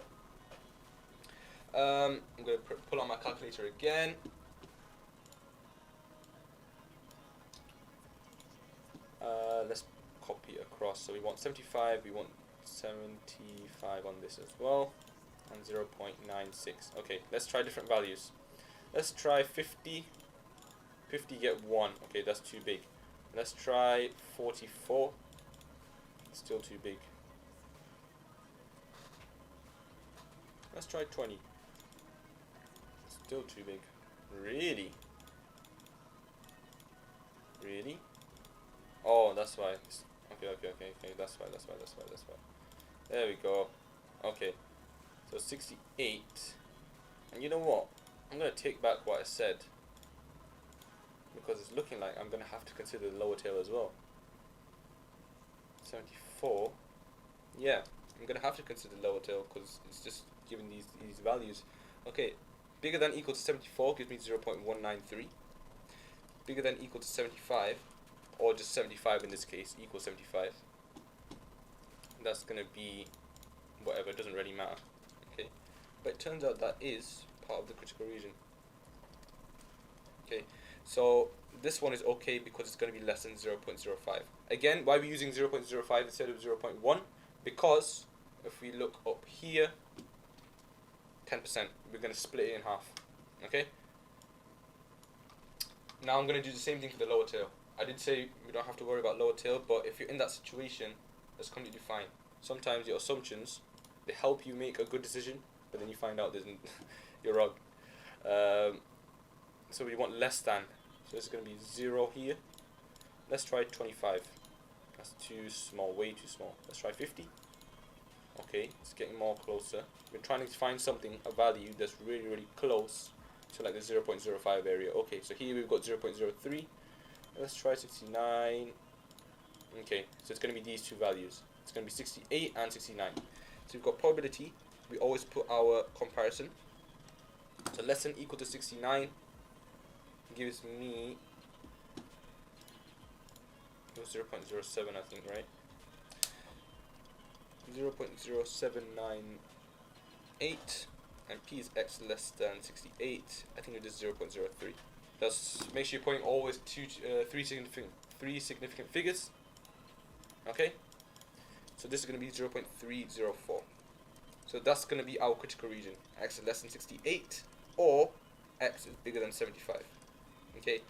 I'm going to pull out my calculator again. Let's copy across. So we want 75, we want 75 on this as well, and 0.96. Okay, let's try different values. Let's try 50. 50 get 1. Okay, that's too big. Let's try 44. Still too big. Let's try 20. Still too big. Really? Really? Oh, that's why. Okay. That's why. There we go. Okay. So 68. And you know what? I'm going to take back what I said, because it's looking like I'm going to have to consider the lower tail as well. therefore, yeah, I'm gonna have to consider lower tail because it's just giving these values. Okay, bigger than equal to 74 gives me 0.193. Bigger than equal to 75, or just 75 in this case, equals 75. That's gonna be whatever, it doesn't really matter. Okay, but it turns out that is part of the critical region. Okay, so this one is okay because it's going to be less than 0.05. Again, why are we using 0.05 instead of 0.1? Because if we look up here, 10%, we're going to split it in half. Okay, now I'm going to do the same thing for the lower tail. I did say we don't have to worry about lower tail, but if you're in that situation, that's completely fine. Sometimes your assumptions, they help you make a good decision, but then you find out you're wrong. So we want less than, so it's going to be 0 here. Let's try 25. That's too small, way too small. Let's try 50. Okay, it's getting more closer. We're trying to find something, a value that's really, really close to like the 0.05 area. Okay, so here we've got 0.03. Let's try 69. Okay, so it's going to be these two values. It's going to be 68 and 69. So we've got probability. We always put our comparison. So less than equal to 69 gives me 0.07, I think, right? 0.0798, and p is x less than 68. I think it is 0.03. That's, make sure you're putting always three significant figures. Okay, so this is going to be 0.304. So that's going to be our critical region. X is less than 68, or x is bigger than 75. Okay,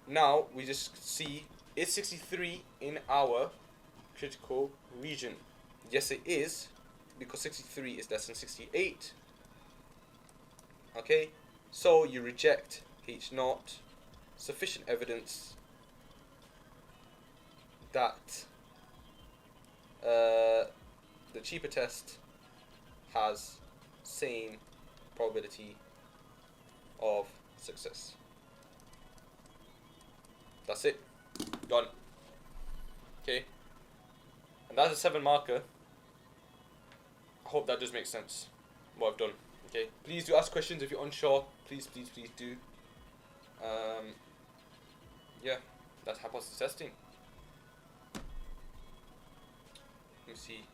now we just see, is 63 in our critical region? Yes, it is, because 63 is less than 68. Okay, so you reject H0. Sufficient evidence that the cheaper test has same probability of success. That's it. Done. Okay. And that's a 7 marker. I hope that does make sense, what I've done. Okay. Please do ask questions if you're unsure. Please, please, please do. Yeah, that's hypothesis testing. Let me see.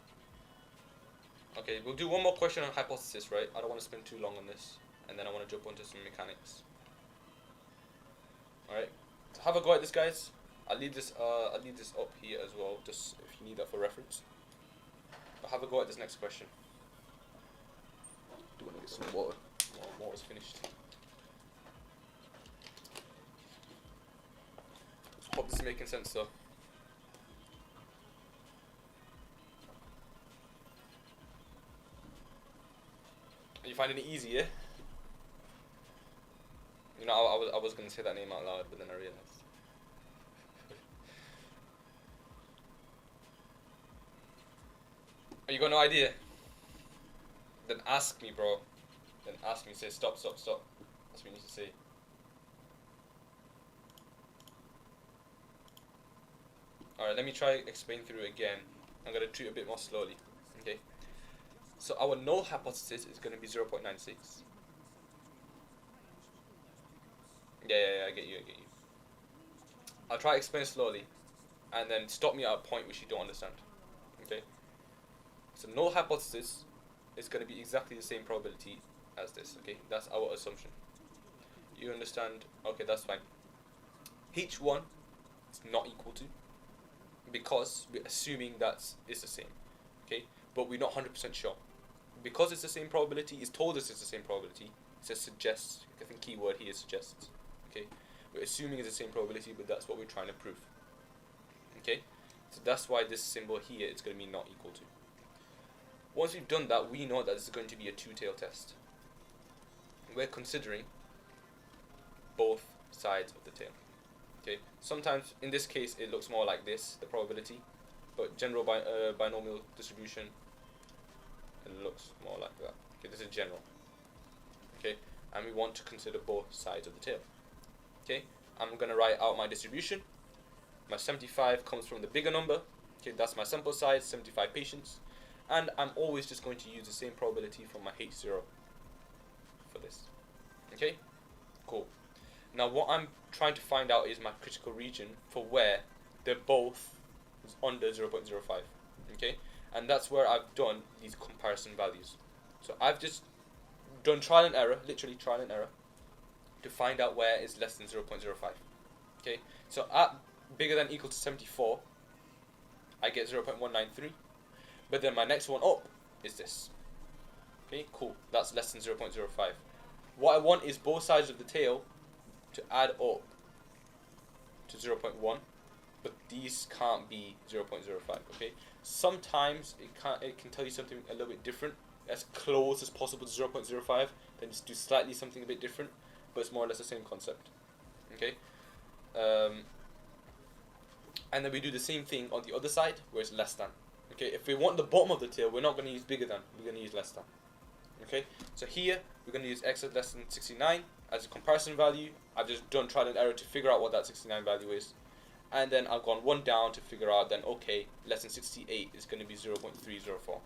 Okay, we'll do one more question on hypothesis, right? I don't want to spend too long on this, and then I want to jump onto some mechanics. Alright, so have a go at this, guys. I'll leave this up here as well, just if you need that for reference. But have a go at this next question. Do want to get some water. Water's finished. Hope this is making sense though. Are you finding it easy, yeah? You know, I was gonna say that name out loud, but then I realized. Oh, you got no idea? Then ask me, bro. Then ask me. Say stop, stop, stop. That's what you need to say. Alright, let me try explain through it again. I'm gonna treat it a bit more slowly. Okay. So our null hypothesis is gonna be 0.96. Yeah, I get you. I'll try to explain slowly, and then stop me at a point which you don't understand. Okay. So null hypothesis is going to be exactly the same probability as this. Okay, that's our assumption. You understand? Okay, that's fine. H1 is not equal to, because we're assuming that it's the same. Okay, but we're not 100% sure. Because it's the same probability, it's told us it's the same probability. It says suggests. I think keyword here is suggests. Okay, we're assuming it's the same probability, but that's what we're trying to prove. Okay, so that's why this symbol here is going to be not equal to. Once we've done that, we know that this is going to be a two-tail test. We're considering both sides of the tail. Okay, sometimes in this case it looks more like this, the probability, but general binomial distribution, it looks more like that. Okay, this is general. Okay, and we want to consider both sides of the tail. Okay, I'm going to write out my distribution. My 75 comes from the bigger number. Okay, that's my sample size, 75 patients. And I'm always just going to use the same probability from my H0 for this. Okay, cool. Now what I'm trying to find out is my critical region for where they're both under 0.05. Okay, and that's where I've done these comparison values. So I've just done trial and error, literally trial and error, to find out where it's less than 0.05. Okay, so at bigger than equal to 74, I get 0.193, but then my next one up is this. Okay, cool, that's less than 0.05. What I want is both sides of the tail to add up to 0.1, but these can't be 0.05. Okay, sometimes it can tell you something a little bit different, as close as possible to 0.05, then just do slightly something a bit different, but it's more or less the same concept. Okay, and then we do the same thing on the other side where it's less than. Okay, if we want the bottom of the tail, we're not going to use bigger than, we're going to use less than. Okay, so here we're going to use x less than 69 as a comparison value. I've just done trial and error to figure out what that 69 value is, and then I've gone one down to figure out then, okay, less than 68 is going to be 0.304.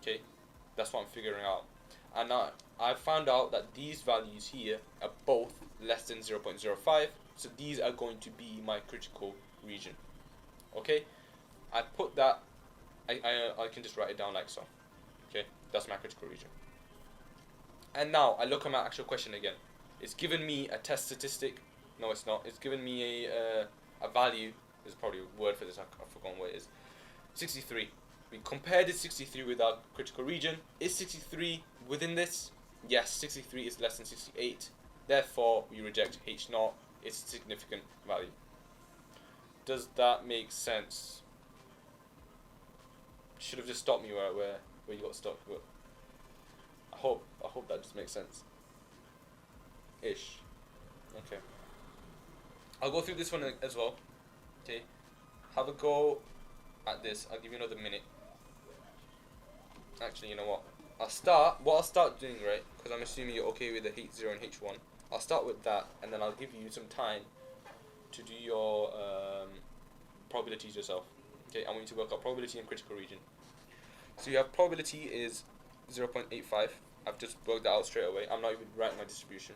Okay, that's what I'm figuring out. And now I've found out that these values here are both less than 0.05, so these are going to be my critical region. Okay, I put that, I can just write it down like so. Okay, that's my critical region. And now I look at my actual question again. It's given me a test statistic. No, it's not. It's given me a value. There's probably a word for this. I've forgotten what it is. 63. We compared this 63 with our critical region. Is 63 within this? Yes, 63 is less than 68. Therefore, we reject H0. It's a significant value. Does that make sense? Should have just stopped me where you got stuck, but I hope that just makes sense. Ish. Okay. I'll go through this one as well. Okay. Have a go at this. I'll give you another minute. Actually, you know what? I'll start doing, right, because I'm assuming you're okay with the H0 and H1. I'll start with that, and then I'll give you some time to do your probabilities yourself. Okay, I want you to work out probability and critical region. So you have probability is 0.85. I've just worked that out straight away. I'm not even writing my distribution.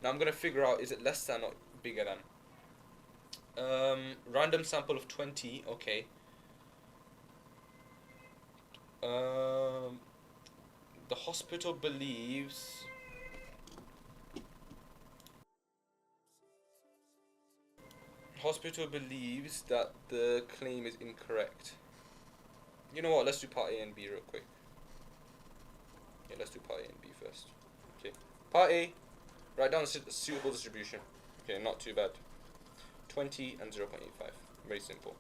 Now I'm going to figure out, is it less than or bigger than? Random sample of 20, okay. The hospital believes that the claim is incorrect. You know what, let's do part A and B real quick. Yeah, let's do part A and B first. Okay, part A, write down the suitable distribution. Okay, not too bad. 20 and 0.85, very simple.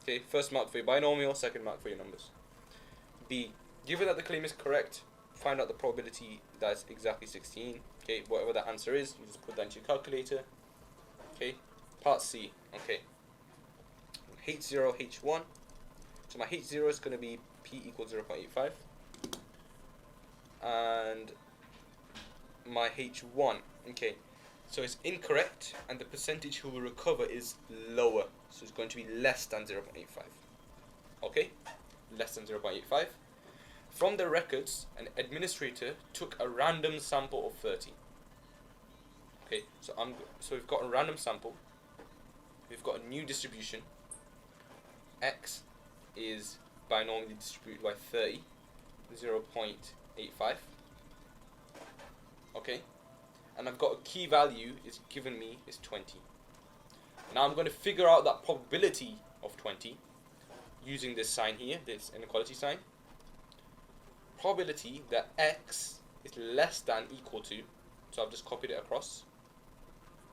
Okay, first mark for your binomial, second mark for your numbers. B, given that the claim is correct, find out the probability that's exactly 16. Okay, whatever that answer is, you just put that into your calculator. Okay, part C, okay. H0, H1. So my H0 is going to be P equals 0.85. And my H1, okay. So it's incorrect, and the percentage who will recover is lower. So it's going to be less than 0.85. Okay, less than 0.85. From the records, an administrator took a random sample of 30. Okay, so we've got a random sample. We've got a new distribution. X is binomially distributed by 30, 0.85. Okay, and I've got a key value is given me is 20. Now I'm going to figure out that probability of 20 using this sign here, this inequality sign. Probability that X is less than equal to, so I've just copied it across,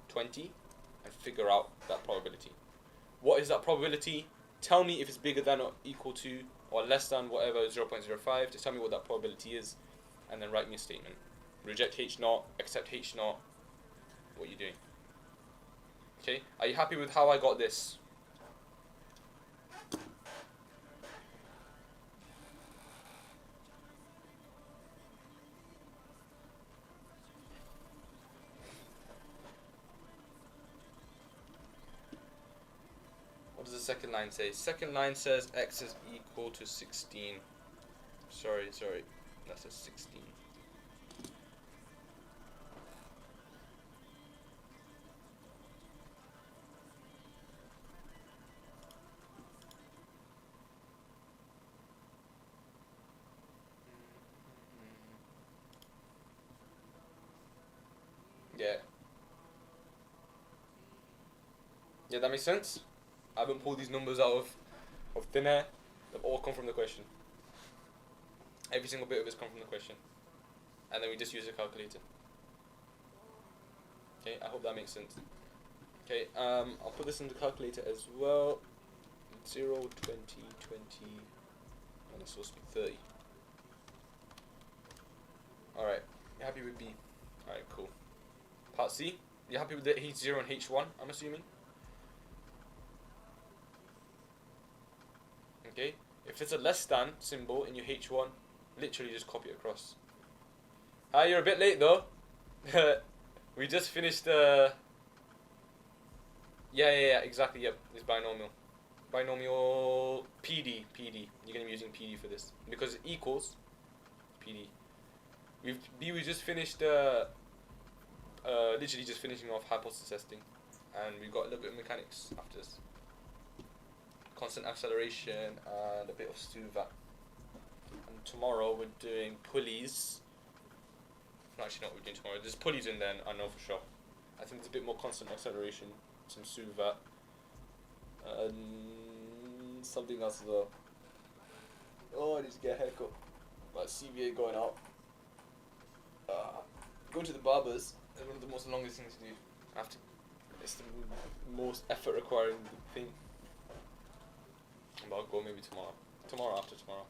20, and figure out that probability. What is that probability? Tell me if it's bigger than or equal to or less than whatever 0.05. Just tell me what that probability is, and then write me a statement. Reject H0, accept H0. What are you doing? Okay, are you happy with how I got this? What does the second line say? Second line says x is equal to 16. Sorry, that says 16. Yeah. Yeah, that makes sense. I haven't pulled these numbers out of thin air. They've all come from the question. Every single bit of it's come from the question. And then we just use a calculator. Okay, I hope that makes sense. Okay, I'll put this in the calculator as well. 0, 20, 20, and it's supposed to be 30. Alright, you happy with B? Alright, cool. Part C, you happy with the H0 and H1, I'm assuming? Okay, if it's a less than symbol in your H1, literally just copy it across. Ah, you're a bit late though. We just finished yeah, exactly, yep, it's binomial. Binomial PD. You're going to be using PD for this. Because it equals PD. We just finished, literally just finishing off hypothesis testing. And we've got a little bit of mechanics after this. Constant acceleration and a bit of SUVAT. And tomorrow we're doing pulleys. No, actually not what we're doing tomorrow. There's pulleys in there, I know for sure. I think there's a bit more constant acceleration, some SUVAT. And something else as well. Oh, I need to get a haircut. But CVA going out. Going to the barbers is one of the most longest things to do. It's the most effort requiring thing. But I'll go maybe tomorrow. Tomorrow after tomorrow.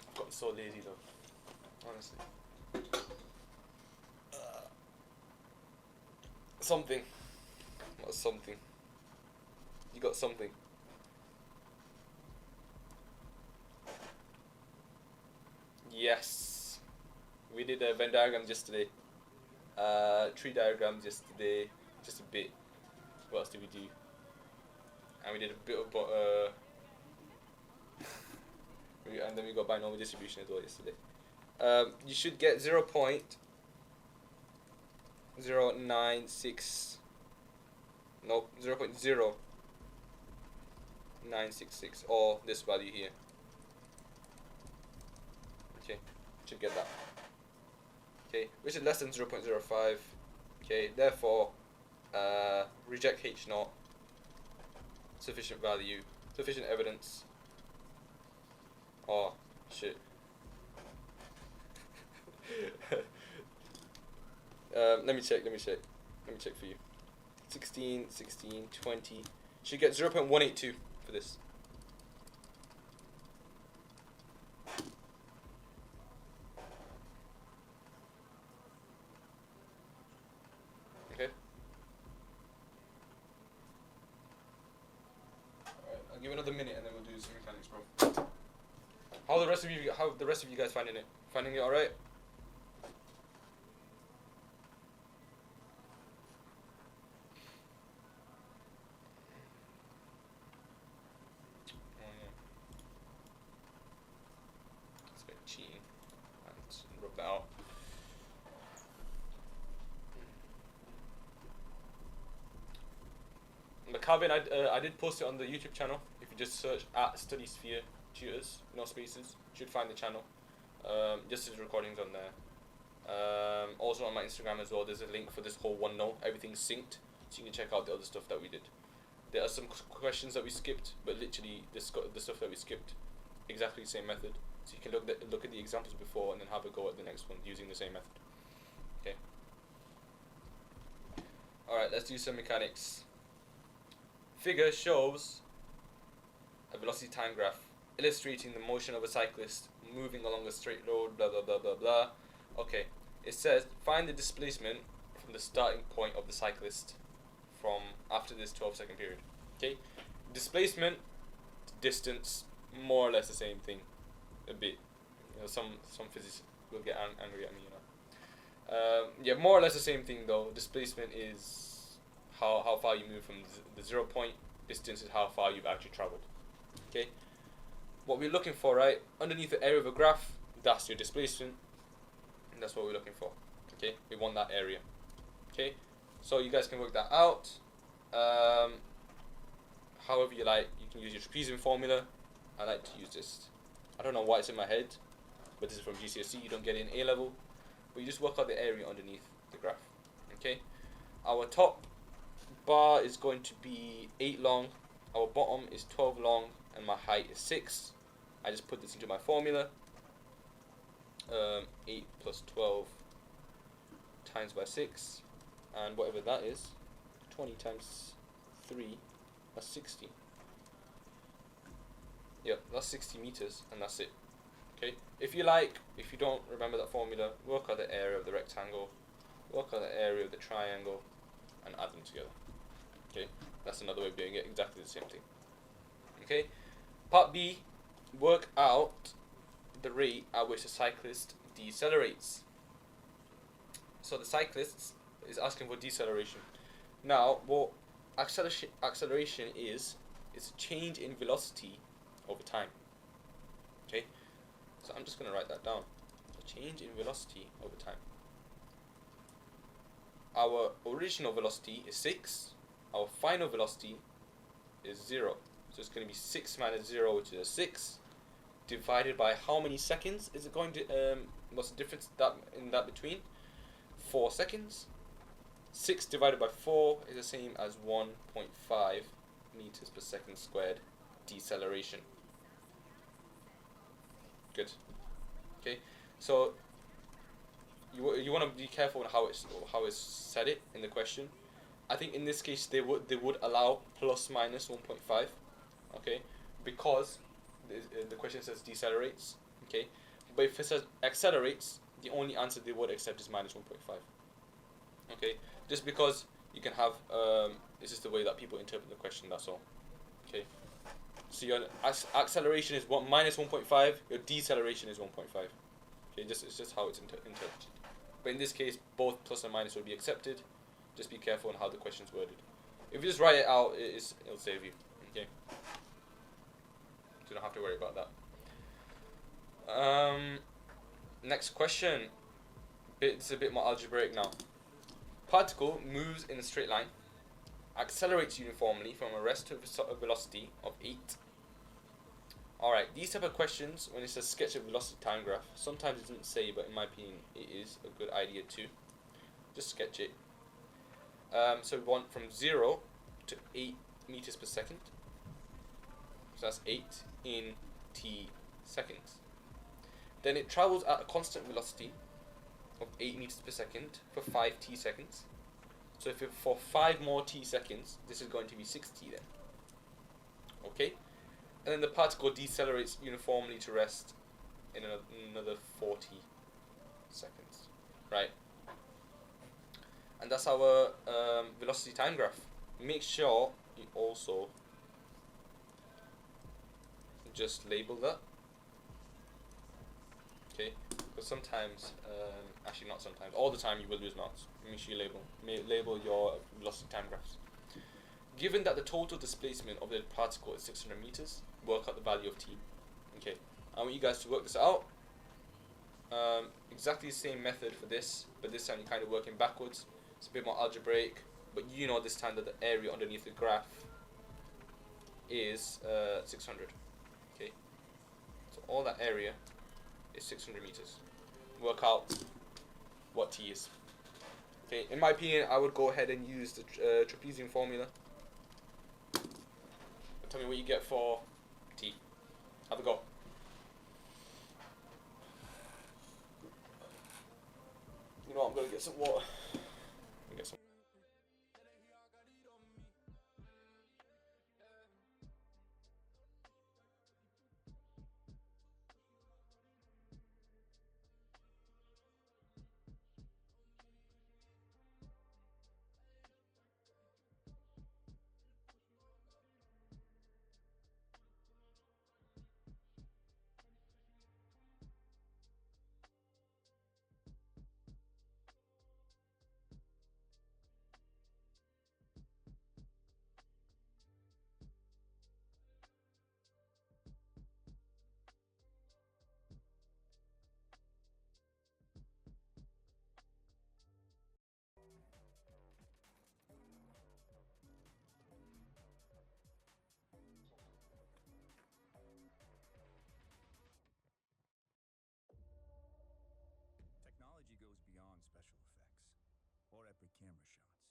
I've gotten so lazy though. Honestly. Something. What's something? You got something. Yes. We did a Venn diagram yesterday. Tree diagrams yesterday. Just a bit. What else did we do? And we did a bit of and then we got binomial distribution as well yesterday. You should get 0.096. Nope, 0.0966 or this value here. Okay, should get that. Okay, which is less than 0.05. Okay, therefore, reject H naught. Sufficient value, sufficient evidence. Oh, shit. Let me check for you. 16, 20. Should get 0.182 for this. Okay. Alright, I'll give it another minute and then we'll do some mechanics, bro. How the rest of you guys finding it? Finding it alright? Cheating. Let's rub that out. The cabin, I did post it on the YouTube channel. If you just search at StudySphere Tutors, no spaces, you should find the channel. Just as recordings on there. Also on my Instagram as well, there's a link for this whole OneNote. Everything's synced, so you can check out the other stuff that we did. There are some questions that we skipped, but literally the stuff that we skipped, exactly the same method. So you can look at the examples before and then have a go at the next one using the same method. Okay. Alright, let's do some mechanics. Figure shows a velocity time graph illustrating the motion of a cyclist moving along a straight road, blah blah blah blah blah. Okay, it says find the displacement from the starting point of the cyclist from after this 12-second period. Okay, displacement, distance, more or less the same thing. A bit, you know, some physicists will get angry at me, you know. Yeah, more or less the same thing though. Displacement is how far you move from the 0 point distance is how far you've actually traveled. Okay. What we're looking for, right, underneath the area of a graph, that's your displacement, and that's what we're looking for. Okay, we want that area. Okay, so you guys can work that out. However you like, you can use your trapezium formula. I like to use this. I don't know why it's in my head, but this is from GCSE. You don't get it in A level, but you just work out the area underneath the graph. Okay, our top bar is going to be 8 long. Our bottom is 12 long, and my height is 6. I just put this into my formula. 8 plus 12 times by 6, and whatever that is, 20 times 3, that's 60. Yep, that's 60 meters, and that's it. Okay, if you like, if you don't remember that formula, work out the area of the rectangle, work out the area of the triangle, and add them together. Okay, that's another way of doing it, exactly the same thing. Okay, part B, work out the rate at which a cyclist decelerates. So the cyclist is asking for deceleration. Now, what acceleration is a change in velocity over time. Okay, so I'm just going to write that down. A change in velocity over time. Our original velocity is 6. Our final velocity is 0. So it's going to be 6 minus 0, which is a 6, divided by how many seconds is it going to, what's the difference in that between? 4 seconds. 6 divided by 4 is the same as 1.5 meters per second squared deceleration. Good. Okay, so you want to be careful on how it's said it in the question. I think in this case they would allow plus minus 1.5. Okay, because the question says decelerates. Okay, but if it says accelerates, the only answer they would accept is minus 1.5. Okay, just because you can have it's just the way that people interpret the question, that's all. Okay, so your acceleration is minus 1.5, your deceleration is 1.5. Okay, it's just how it's interpreted. But in this case, both plus and minus will be accepted. Just be careful on how the question's worded. If you just write it out, it'll save you. Okay, so you don't have to worry about that. Next question. It's a bit more algebraic now. Particle moves in a straight line, accelerates uniformly from a rest to a velocity of 8. Alright, these type of questions, when it says sketch a velocity time graph, sometimes it doesn't say, but in my opinion, it is a good idea too. Just sketch it. So we want from 0 to 8 meters per second. So that's 8 in t seconds. Then it travels at a constant velocity of 8 meters per second for 5 t seconds. So if for 5 more t seconds, this is going to be 6t then. Okay? And then the particle decelerates uniformly to rest in another 40 seconds. Right? And that's our velocity time graph. Make sure you also just label that. Okay? Because sometimes, actually not sometimes, all the time you will lose marks. Make sure you label your velocity time graphs. Given that the total displacement of the particle is 600 meters, work out the value of t. Okay, I want you guys to work this out. Exactly the same method for this, but this time you're kind of working backwards. It's a bit more algebraic, but you know this time that the area underneath the graph is 600. Okay, so all that area is 600 meters. Work out what t is. Okay, in my opinion, I would go ahead and use the trapezium formula. Tell me what you get for t. Have a go. You know what, I'm going to get some water. Get some or epic camera shots.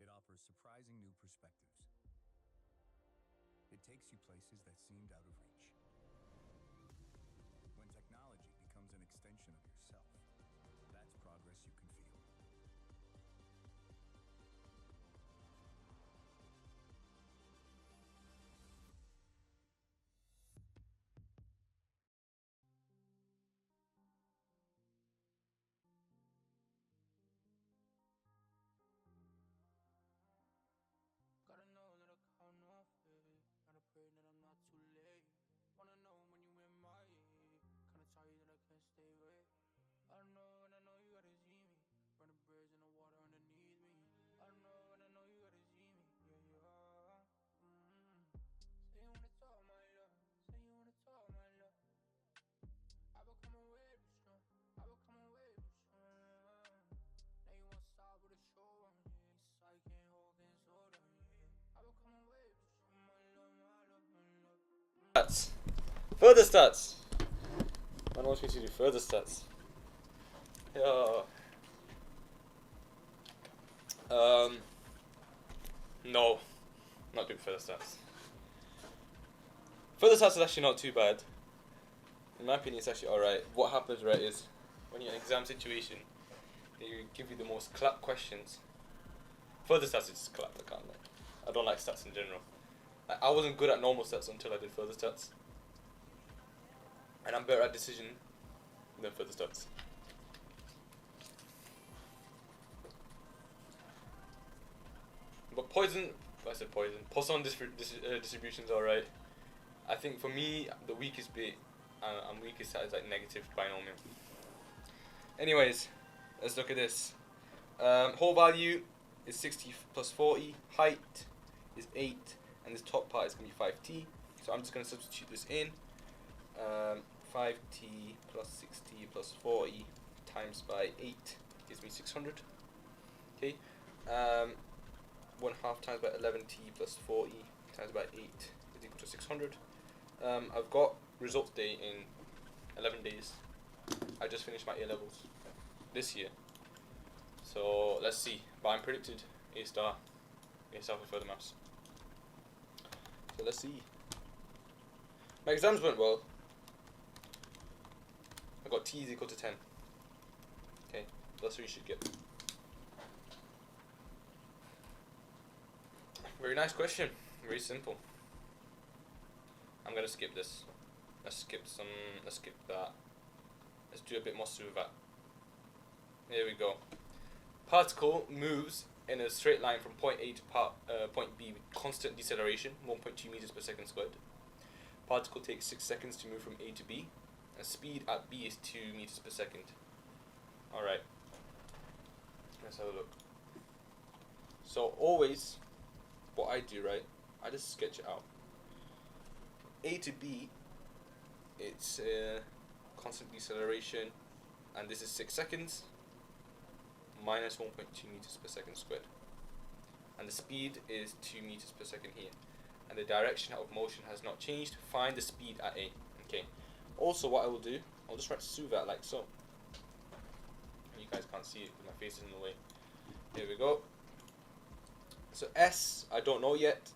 It offers surprising new perspectives. It takes you places that seemed out of reach. When technology becomes an extension of yourself, that's progress you can feel. Gotta know that I count off it. Gotta pray that I'm not too late. Wanna know when you in my way. Kinda tired that I can't stay away. I know and I know you gotta see me. Burning bridge in the water underneath me. I know and I know you gotta see me. Yeah, yeah. Say you wanna talk my love. Say you wanna talk my love. I become a way too strong. I become a way too strong. Now you want stop with a show on, yeah. So I can't hold things so down, yeah. I become a way too strong. My love, my love, my love. Stats. Further stats. Man wants me to do further stats. Yeah. No. Not doing further stats. Further stats is actually not too bad. In my opinion, it's actually alright. What happens, right, is when you're in an exam situation, they give you the most clap questions. Further stats is just clap, I can't lie. I don't like stats in general. I wasn't good at normal stats until I did further stats. And I'm better at decision than further stats. But poison, I said poison. Poisson distribution's alright. I think for me, the weakest bit, I'm weakest at is like negative binomial. Anyways, let's look at this. Whole value is 60 plus 40. Height is 8. And this top part is going to be 5t. So I'm just going to substitute this in. 5t plus 60 plus 40 times by 8 gives me 600. Okay. 1 half times by 11t plus 40 times by 8 is equal to 600. I've got results day in 11 days. I just finished my A-levels this year. So let's see. But I'm predicted A star for further maths. So let's see. My exams went well. I got T is equal to 10. Okay, that's what you should get. Very nice question. Very simple. I'm gonna skip this. Let's skip that. Let's do a bit more Suvat. There we go. Particle moves in a straight line from point A to point B with constant deceleration, 1.2 meters per second squared. Particle takes 6 seconds to move from A to B. And speed at B is 2 meters per second. Alright. Let's have a look. So always, what I do, right, I just sketch it out. A to B, it's constant deceleration, and this is 6 seconds, minus 1.2 meters per second squared. And the speed is 2 meters per second here. And the direction of motion has not changed. Find the speed at A. Okay. Also, what I will do, I'll just write Suvat like so. You guys can't see it because my face is in the way. Here we go. So S, I don't know yet.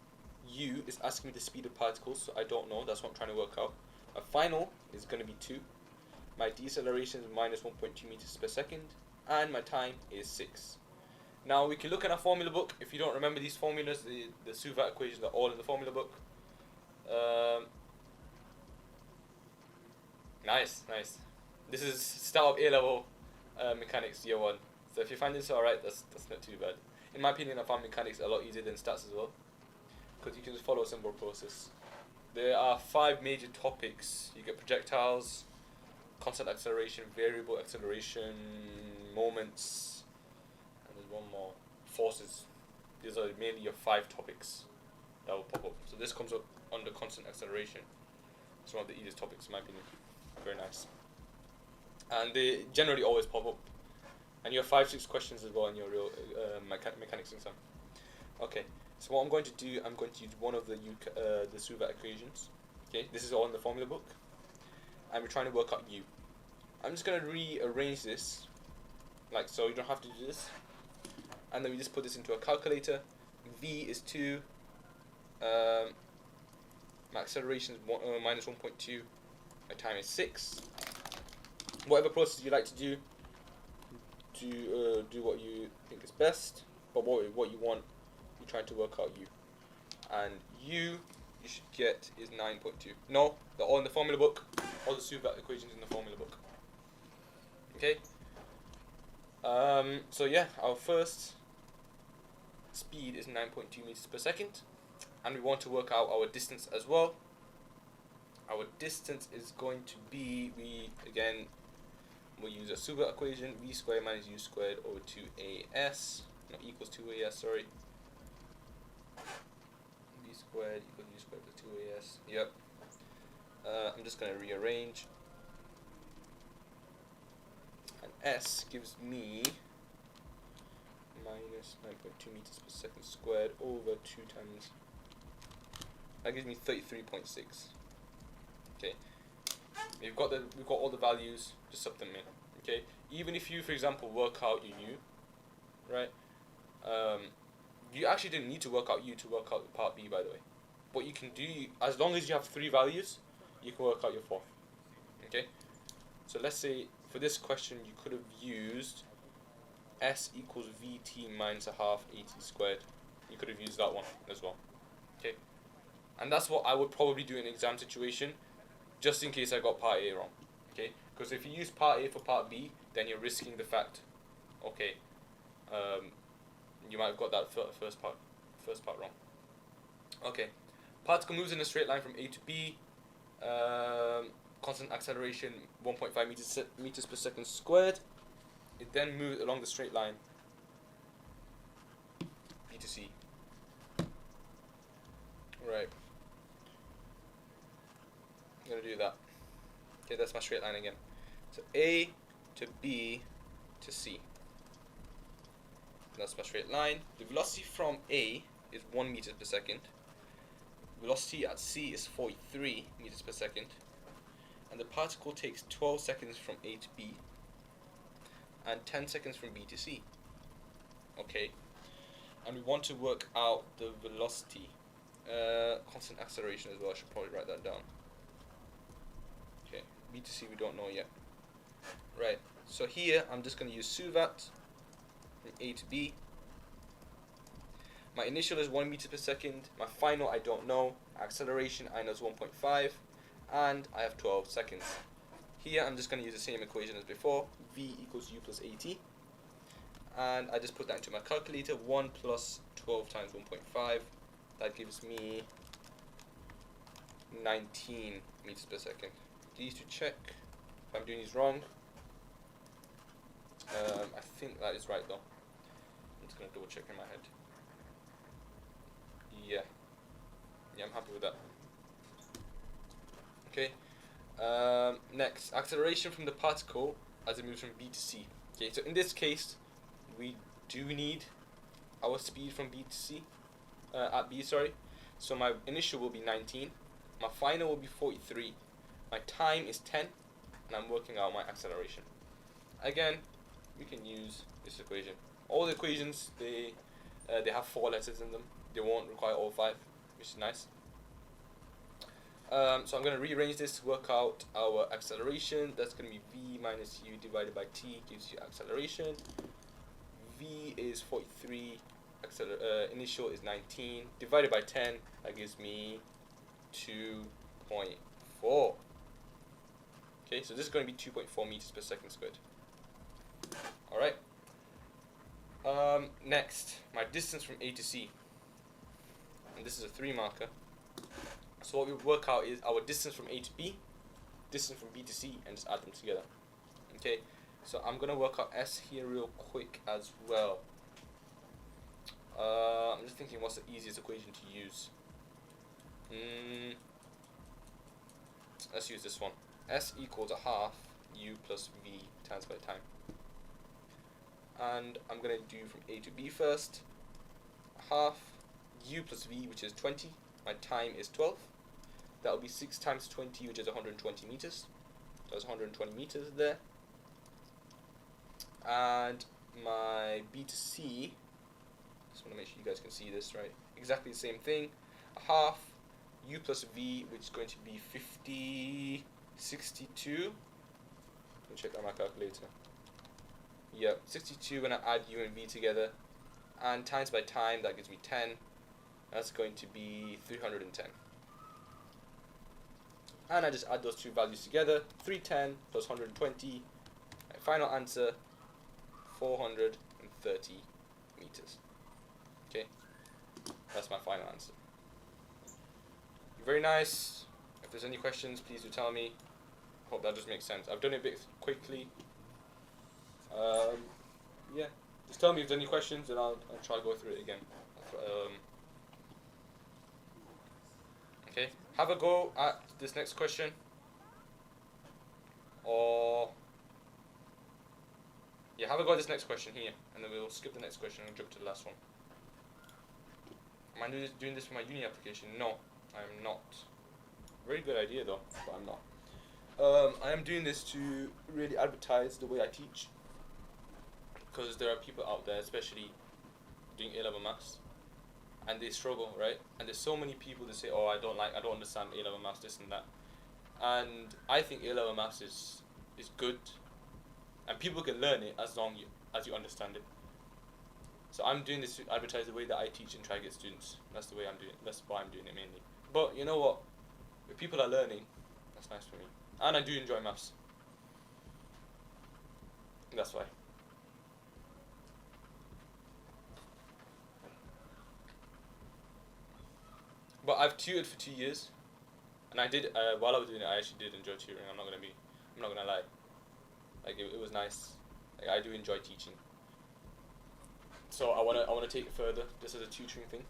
U is asking me the speed of particles, so I don't know. That's what I'm trying to work out. My final is going to be 2. My deceleration is minus 1.2 meters per second. And my time is 6. Now we can look at our formula book. If you don't remember these formulas, the Suvat equations are all in the formula book. Nice. This is start of A-level mechanics year 1. So if you find this alright, that's not too bad. In my opinion, I found mechanics a lot easier than stats as well, because you can just follow a simple process. There are 5 major topics. You get projectiles, constant acceleration, variable acceleration, moments, and there's one more, forces. These are mainly your 5 topics that will pop up. So this comes up under constant acceleration. It's one of the easiest topics in my opinion. Very nice. And they generally always pop up. And you have 5-6 questions as well in your real mechanics exam. Okay, so what I'm going to do, I'm going to use one of the Suvat equations. Okay, this is all in the formula book. And we're trying to work out U. I'm just going to rearrange this like so. You don't have to do this. And then we just put this into a calculator. V is 2. My acceleration is minus 1.2. My time is 6. Whatever process you like to do, do what you think is best. But what you want, you're trying to work out u. And you should get is 9.2. No, they're all in the formula book. All the Suvat equations in the formula book. Okay. So yeah, our first speed is 9.2 meters per second, and we want to work out our distance as well. Our distance is going to be, we'll use a Suvat equation, v squared minus u squared over 2as, not equals 2as, sorry. V squared equals u squared plus 2as, yep. I'm just going to rearrange. And s gives me minus 9.2 meters per second squared over 2 times, that gives me 33.6. Okay, we've got all the values, just sub them in. Okay, even if you, for example, work out your u, right? You actually didn't need to work out u to work out part b, by the way. What you can do, as long as you have 3 values, you can work out your fourth. Okay, so let's say for this question you could have used s equals vt minus a half at squared. You could have used that one as well. Okay, and that's what I would probably do in an exam situation, just in case I got part A wrong. Okay, because if you use part A for part B, then you're risking the fact, okay, you might have got that first part wrong. Okay, particle moves in a straight line from A to B. Constant acceleration 1.5 meters per second squared. It then moves along the straight line B to C. Right. I'm gonna do that. Okay, that's my straight line again. So A to B to C. That's my straight line. The velocity from A is 1 meter per second. Velocity at C is 43 meters per second. And the particle takes 12 seconds from A to B and 10 seconds from B to C. Okay. And we want to work out the velocity. Constant acceleration as well. I should probably write that down. Okay, B to C we don't know yet. Right, so here I'm just going to use Suvat from A to B. My initial is 1 meter per second. My final I don't know. Acceleration I know is 1.5. And I have 12 seconds. Here I'm just going to use the same equation as before. V equals u plus at. And I just put that into my calculator. 1 plus 12 times 1.5. That gives me 19 meters per second. These to check if I'm doing these wrong. I think that is right though. I'm just going to double check in my head. Yeah, I'm happy with that. Okay. Next, acceleration from the particle as it moves from B to C. Okay, so in this case, we do need our speed from B to C, at B, sorry. So my initial will be 19, my final will be 43, my time is 10, and I'm working out my acceleration. Again, we can use this equation. All the equations, they have 4 letters in them. They won't require all 5, which is nice. So I'm going to rearrange this to work out our acceleration. That's going to be v minus u divided by t gives you acceleration. V is 43, initial is 19, divided by 10, that gives me 2.4. Okay, so this is going to be 2.4 meters per second squared. Alright. Next, my distance from A to C. And this is a 3 marker. So what we work out is our distance from A to B, distance from B to C, and just add them together. Okay, so I'm going to work out S here real quick as well. I'm just thinking what's the easiest equation to use. Let's use this one. S equals a half U plus V times by time. And I'm going to do from A to B first. Half U plus V, which is 20. My time is 12. That will be 6 times 20, which is 120 meters. There's 120 meters there. And my B to C, just want to make sure you guys can see this, right? Exactly the same thing. A half U plus V, which is going to be 62. Let me check on my calculator. Yep, 62 when I add U and V together. And times by time, that gives me 10. That's going to be 310. And I just add those two values together. 310 plus 120. My final answer, 430 meters. Okay, that's my final answer. Very nice. If there's any questions, please do tell me. Hope that just makes sense. I've done it a bit quickly. Yeah, just tell me if there's any questions, and I'll try to go through it again. Okay, have a go at this next question. Or yeah, have a go at this next question here, and then we'll skip the next question and jump to the last one. Am I doing this for my uni application? No, I'm not. Very good idea though, but I'm not. I am doing this to really advertise the way I teach, because there are people out there, especially doing A-level maths, and they struggle, right? And there's so many people that say, oh, I don't understand A-level maths, this and that. And I think A-level maths is good, and people can learn it as long as you understand it. So I'm doing this to advertise the way that I teach and try to get students. That's the way I'm doing it. That's why I'm doing it mainly. But you know what? If people are learning, that's nice for me. And I do enjoy maths. That's why. But I've tutored for 2 years, and I did while I was doing it, I actually did enjoy tutoring. I'm not gonna lie. Like it was nice. Like I do enjoy teaching. So I wanna take it further, just as a tutoring thing.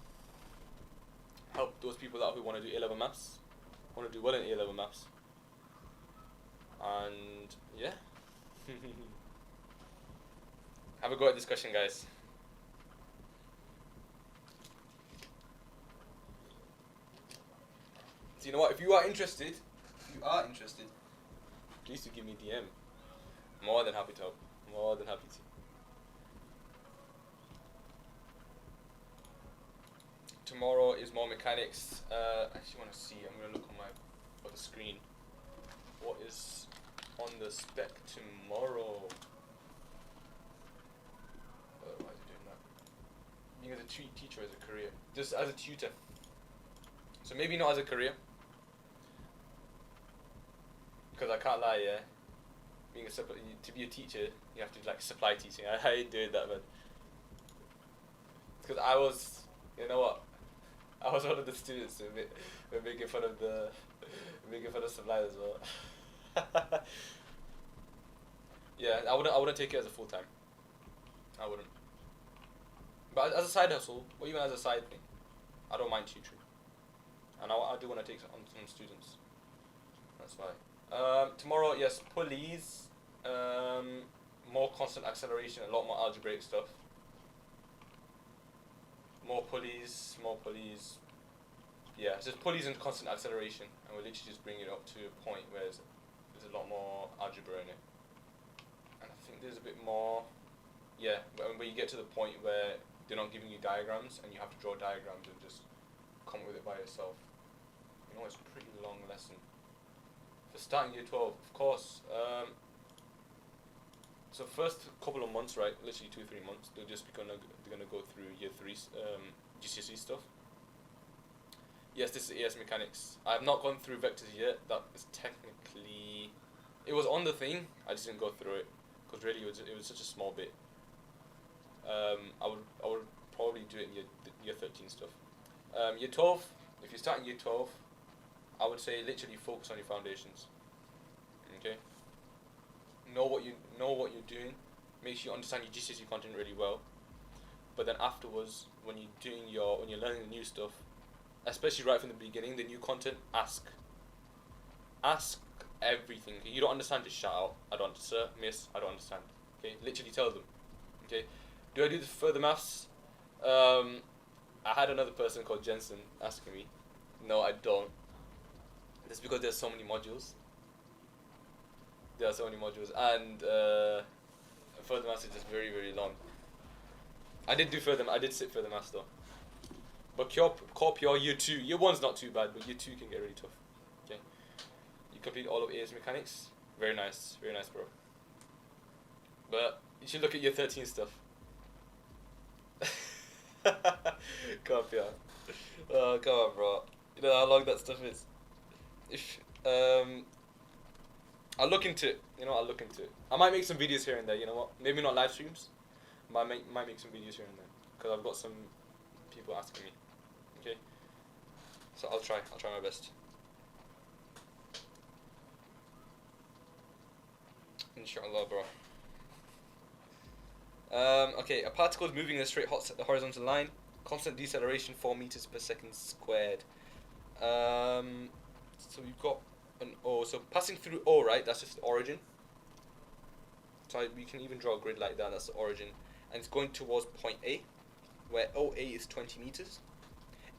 Help those people out who want to do A-level maths, want to do well in A-level maths. And yeah, have a go at this question, guys. So you know what? If you are interested, please do give me DM. More than happy to help. More than happy to. Tomorrow is more mechanics. I actually want to see. I'm gonna look on my other screen. What is on the spec tomorrow? Why is it doing that? Being as a teacher as a career, just as a tutor. So maybe not as a career, because I can't lie. Yeah, to be a teacher, you have to like supply teaching. I hate doing that, man. Because I was, you know what? I was one of the students who were making fun of supply as well. Yeah, I wouldn't take it as a full time. I wouldn't. But as a side hustle, or even as a side thing, I don't mind tutoring. And I do want to take on some students. That's why. Tomorrow, yes, pulleys. More constant acceleration, a lot more algebraic stuff. More pulleys. Yeah, it's just pulleys and constant acceleration, and we'll literally just bring it up to a point where there's a lot more algebra in it. And I think there's a bit more, yeah, when you get to the point where they're not giving you diagrams and you have to draw diagrams and just come up with it by yourself. You know, it's a pretty long lesson. For starting year 12, of course, so first couple of months, right, literally 2-3 months, they're gonna go through year 3 GCSE stuff. Yes, this is AS Mechanics. I have not gone through vectors yet. That is technically, it was on the thing. I just didn't go through it because really it was such a small bit. I would probably do it in year 13 stuff. Year 12, if you're starting year 12, I would say literally focus on your foundations. Okay. Know what you're doing. Make sure you understand your GCSE content really well. But then afterwards, when you're learning the new stuff, especially right from the beginning, the new content, ask everything. You don't understand, just shout out. I don't, sir, miss, I don't understand. Okay, literally tell them. Okay, do I do the further maths? I had another person called Jensen asking me. No, I don't. That's because there's so many modules. And further maths is just very, very long. I did sit further maths though. But core pure year 2. Year 1's not too bad, but year 2 can get really tough. Okay. You complete all of AS mechanics. Very nice, bro. But you should look at year 13 stuff. Core pure. Oh, come on, bro. You know how long that stuff is. If I'll look into it. You know, I'll look into it. I might make some videos here and there. You know what? Maybe not live streams. But might make some videos here and there because I've got some people asking me. Okay. So I'll try my best. Inshallah, bro. Okay, a particle is moving in a straight horizontal line. Constant deceleration 4 meters per second squared. So we've got an O. So passing through O, right? That's just the origin. So we can even draw a grid like that. That's the origin, and it's going towards point A, where OA is 20 meters.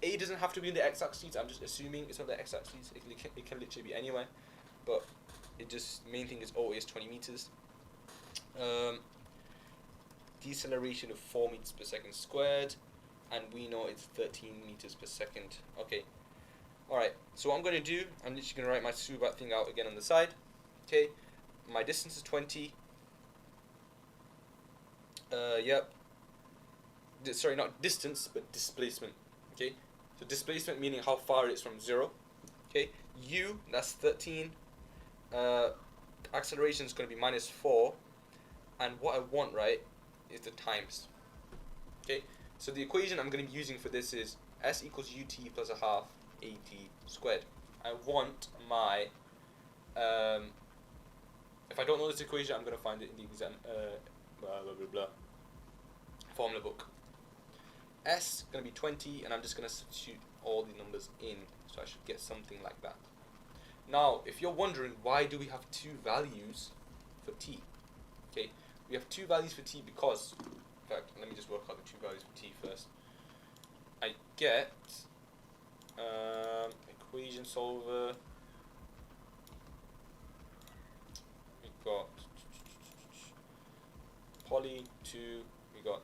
A doesn't have to be in the x-axis. I'm just assuming it's on the x-axis. It can literally be anywhere, but it just main thing is OA is 20 meters. Deceleration of 4 meters per second squared, and we know it's 13 meters per second. Okay. Alright, so what I'm going to do, I'm literally going to write my Subat thing out again on the side. Okay, my distance is 20. Yep. Sorry, not distance, but displacement. Okay, so displacement meaning how far it is from 0. Okay, U, that's 13. Acceleration is going to be -4. And what I want, right, is the times. Okay, so the equation I'm going to be using for this is S equals UT plus a half AT squared. I want my, if I don't know this equation, I'm going to find it in the exam, formula book. S going to be 20, and I'm just going to substitute all the numbers in, so I should get something like that. Now, if you're wondering why do we have 2 values for T, okay, we have 2 values for T because, in fact, let me just work out the 2 values for T first. I get equation solver. We've got poly 2. We got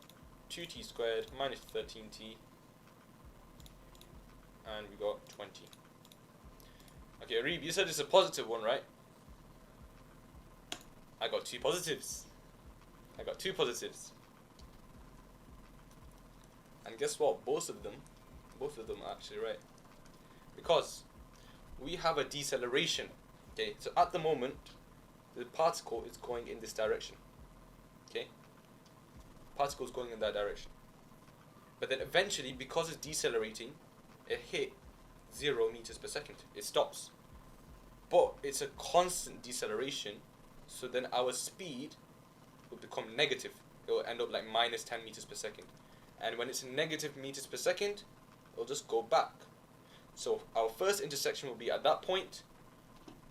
2t squared minus 13t, and we got 20. Okay, Reeb, you said it's a positive one, right? I got 2 positives. And guess what? Both of them are actually right. Because we have a deceleration. Okay, so at the moment, the particle is going in this direction. Okay? Particle is going in that direction. But then eventually, because it's decelerating, it hit 0 meters per second. It stops. But it's a constant deceleration, so then our speed will become negative. It will end up like minus 10 meters per second. And when it's negative meters per second, it'll just go back. So our first intersection will be at that point.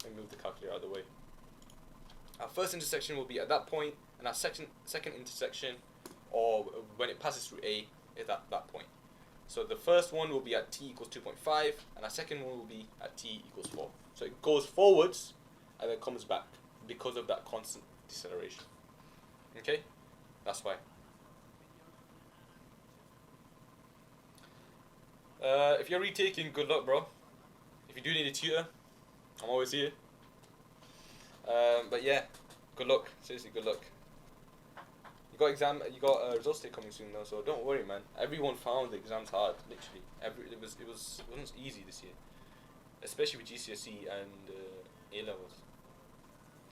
Let me move the calculator out of the way. Our first intersection will be at that point, and our second intersection, or when it passes through A, is at that point. So the first one will be at t equals 2.5, and our second one will be at t equals 4. So it goes forwards and then comes back because of that constant deceleration. Okay? That's why. If you're retaking, good luck, bro. If you do need a tutor, I'm always here. But yeah, good luck. Seriously, good luck. You got results day coming soon though, so don't worry, man. Everyone found the exams hard, literally. It wasn't easy this year, especially with GCSE and A levels.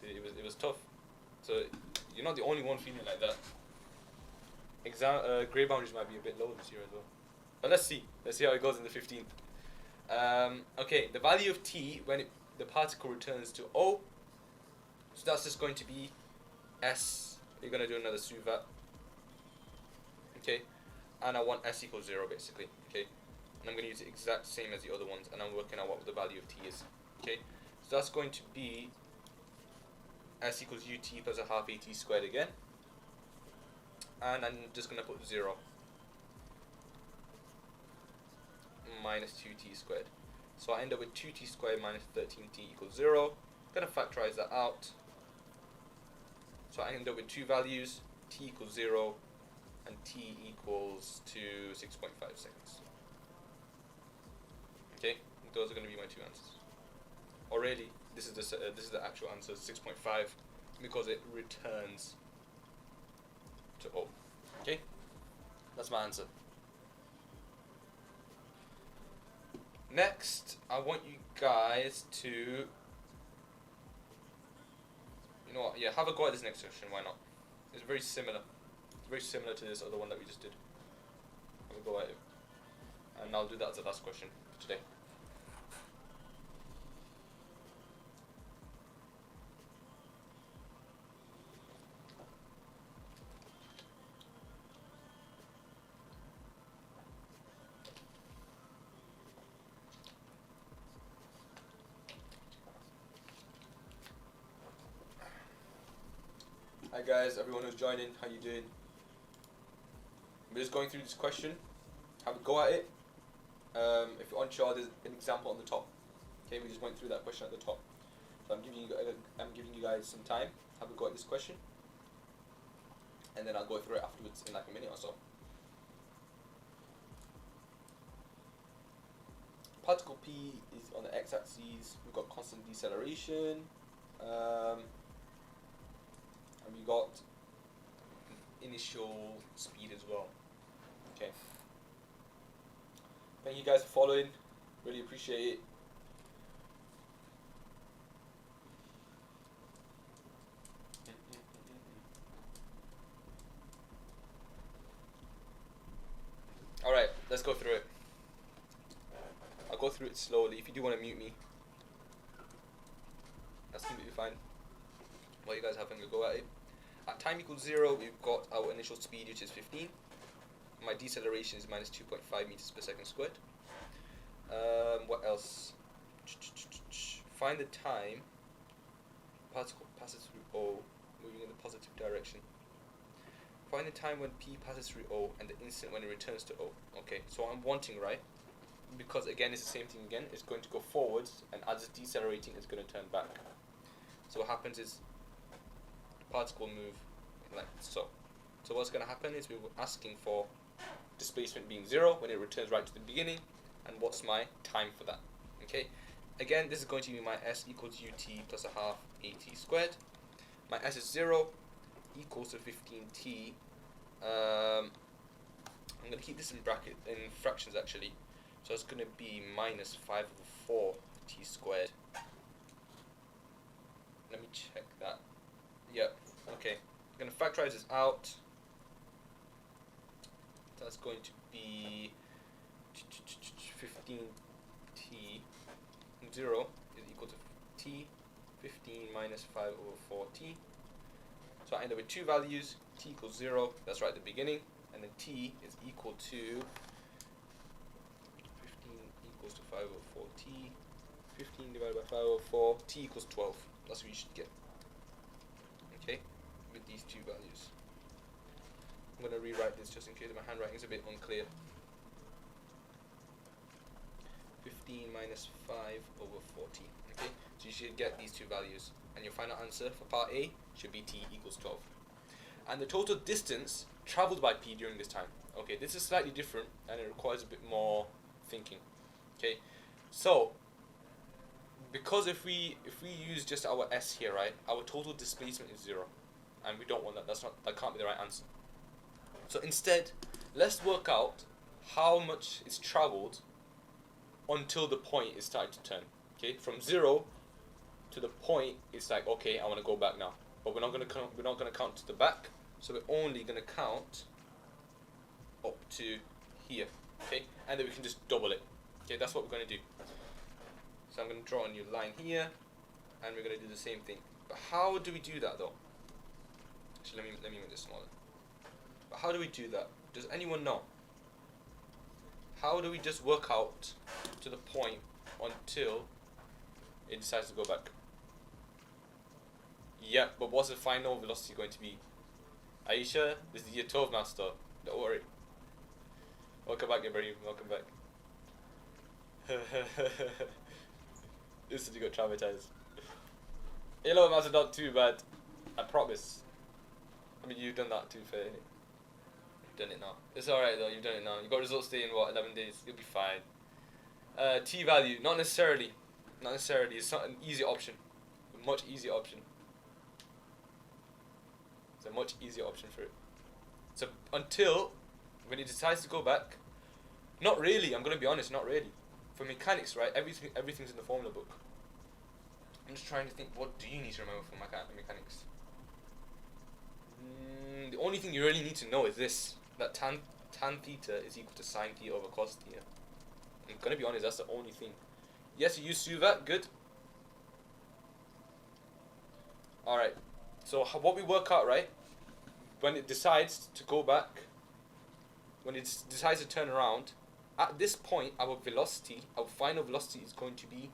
It was tough. So you're not the only one feeling like that. Grade boundaries might be a bit low this year as well. But let's see how it goes in the 15th. Okay, the value of t when the particle returns to O. So that's just going to be S. You're going to do another Suvat. Okay. And I want S equals 0 basically. Okay. And I'm going to use the exact same as the other ones. And I'm working out what the value of t is. Okay. So that's going to be S equals ut plus a half at squared again. And I'm just going to put 0. Minus 2t squared. So I end up with 2t squared minus 13t equals 0. I'm going to factorize that out. So I end up with 2 values. t equals 0 and t equals to 6.5 seconds. Okay, those are going to be my two answers. Or really, this is the actual answer, 6.5, because it returns to O. Okay, that's my answer. Next, I want you guys to, you know what, yeah, have a go at this next question, why not? It's very similar. It's very similar to this other one that we just did. Have a go at it. And I'll do that as the last question for today. Hi guys, everyone who's joining, how you doing? We're just going through this question. Have a go at it. If you're unsure, there's an example on the top. Okay, we just went through that question at the top. So I'm giving you guys some time. Have a go at this question, and then I'll go through it afterwards in like a minute or so. Particle P is on the x-axis. We've got constant deceleration. And we got initial speed as well. Okay. Thank you guys for following. Really appreciate it. Alright, let's go through it. I'll go through it slowly. If you do want to mute me, that's completely fine. While you guys having a go at it. At time equals 0, we've got our initial speed, which is 15. My deceleration is minus 2.5 meters per second squared. What else? Find the time particle passes through O, moving in the positive direction. Find the time when P passes through O and the instant when it returns to O. Okay, so I'm wanting, right? Because again, it's the same thing again. It's going to go forwards, and as it's decelerating, it's going to turn back. So what happens is particle move like so. So what's going to happen is we were asking for displacement being 0 when it returns right to the beginning, and what's my time for that? Okay, again, this is going to be my s equals ut plus a half at squared. My s is 0 equals to 15t. I'm going to keep this in bracket in fractions actually, so it's going to be minus 5 over 4 t squared. Let me check that. Yep, okay. I'm going to factorize this out. That's going to be 15t. 0 is equal to t. 15 minus 5 over 4t. So I end up with two values. T equals 0, that's right at the beginning. And then t is equal to 15 equals to 5 over 4t. 15 divided by 5 over 4. T equals 12. That's what you should get. Okay, with these two values. I'm going to rewrite this just in case my handwriting is a bit unclear. 15 minus 5 over 40. Okay, so you should get these two values, and your final answer for part A should be t equals 12. And the total distance traveled by P during this time. Okay, this is slightly different, and it requires a bit more thinking. Okay, so because if we use just our s here, right, our total displacement is 0, and we don't want that. That can't be the right answer. So instead, let's work out how much is traveled until the point is starting to turn. Okay, from 0 to the point, it's like, okay, I want to go back now, but we're not going to count to the back, so we're only going to count up to here. Okay, and then we can just double it. Okay, that's what we're going to do. So I'm going to draw a new line here, and we're going to do the same thing. But how do we do that though? Actually, let me make this smaller. But how do we do that? Does anyone know? How do we just work out to the point until it decides to go back? Yeah, but what's the final velocity going to be? Are you sure? This is year 12 master. Don't worry. Welcome back, Ibrahim. Welcome back. This is you got traumatized. Hello, master, not too bad. I promise. I mean, you've done that too, fair. You've done it now. It's alright though, you've done it now. You got results day in what, 11 days? You'll be fine. T value, not necessarily. Not necessarily. It's not an easy option. A much easier option. It's a much easier option for it. So until when it decides to go back, not really. I'm gonna be honest, not really. For mechanics, right? Everything's in the formula book. I'm just trying to think. What do you need to remember for mechanics? The only thing you really need to know is this: that tan theta is equal to sine theta over cos theta. I'm gonna be honest. That's the only thing. Yes, you use SUVAT. Good. All right. So what we work out, right? When it decides to go back, when it decides to turn around, at this point, our velocity, our final velocity is going to be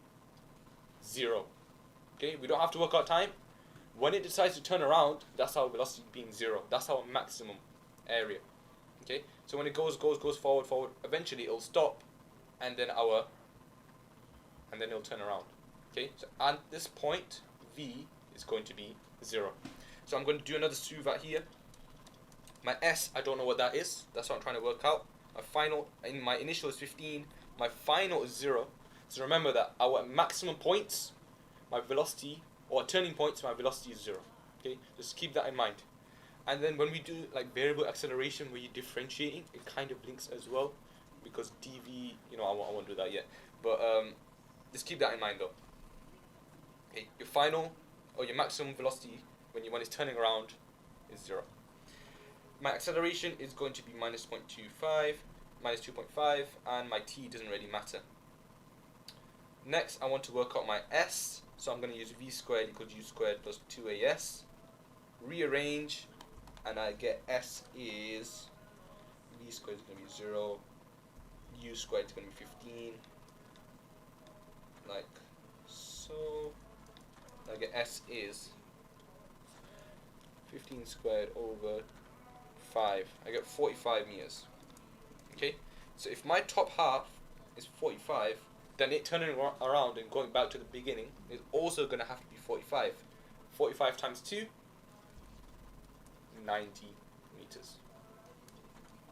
0. Okay, we don't have to work out time. When it decides to turn around, that's our velocity being 0. That's our maximum area. Okay, so when it goes forward, eventually it'll stop, and then it'll turn around. Okay, so at this point, v is going to be 0. So I'm going to do another SUVAT here. My S, I don't know what that is. That's what I'm trying to work out. My initial is 15. My final is 0. So remember that our maximum points, my velocity, or turning points, my velocity is 0. Okay, just keep that in mind. And then when we do like variable acceleration, where you're differentiating, it kind of links as well, because dv, I won't do that yet. But just keep that in mind though. Okay, your final or your maximum velocity when it's turning around is 0. My acceleration is going to be minus 0.25, minus 2.5, and my t doesn't really matter. Next, I want to work out my s, so I'm going to use v squared equals u squared plus 2as. Rearrange, and I get s is, v squared is going to be 0, u squared is going to be 15, like so. I get s is 15 squared over 5. I get 45 meters. Okay, so if my top half is 45, then it turning around and going back to the beginning is also going to have to be 45. 45 times 2, 90 meters.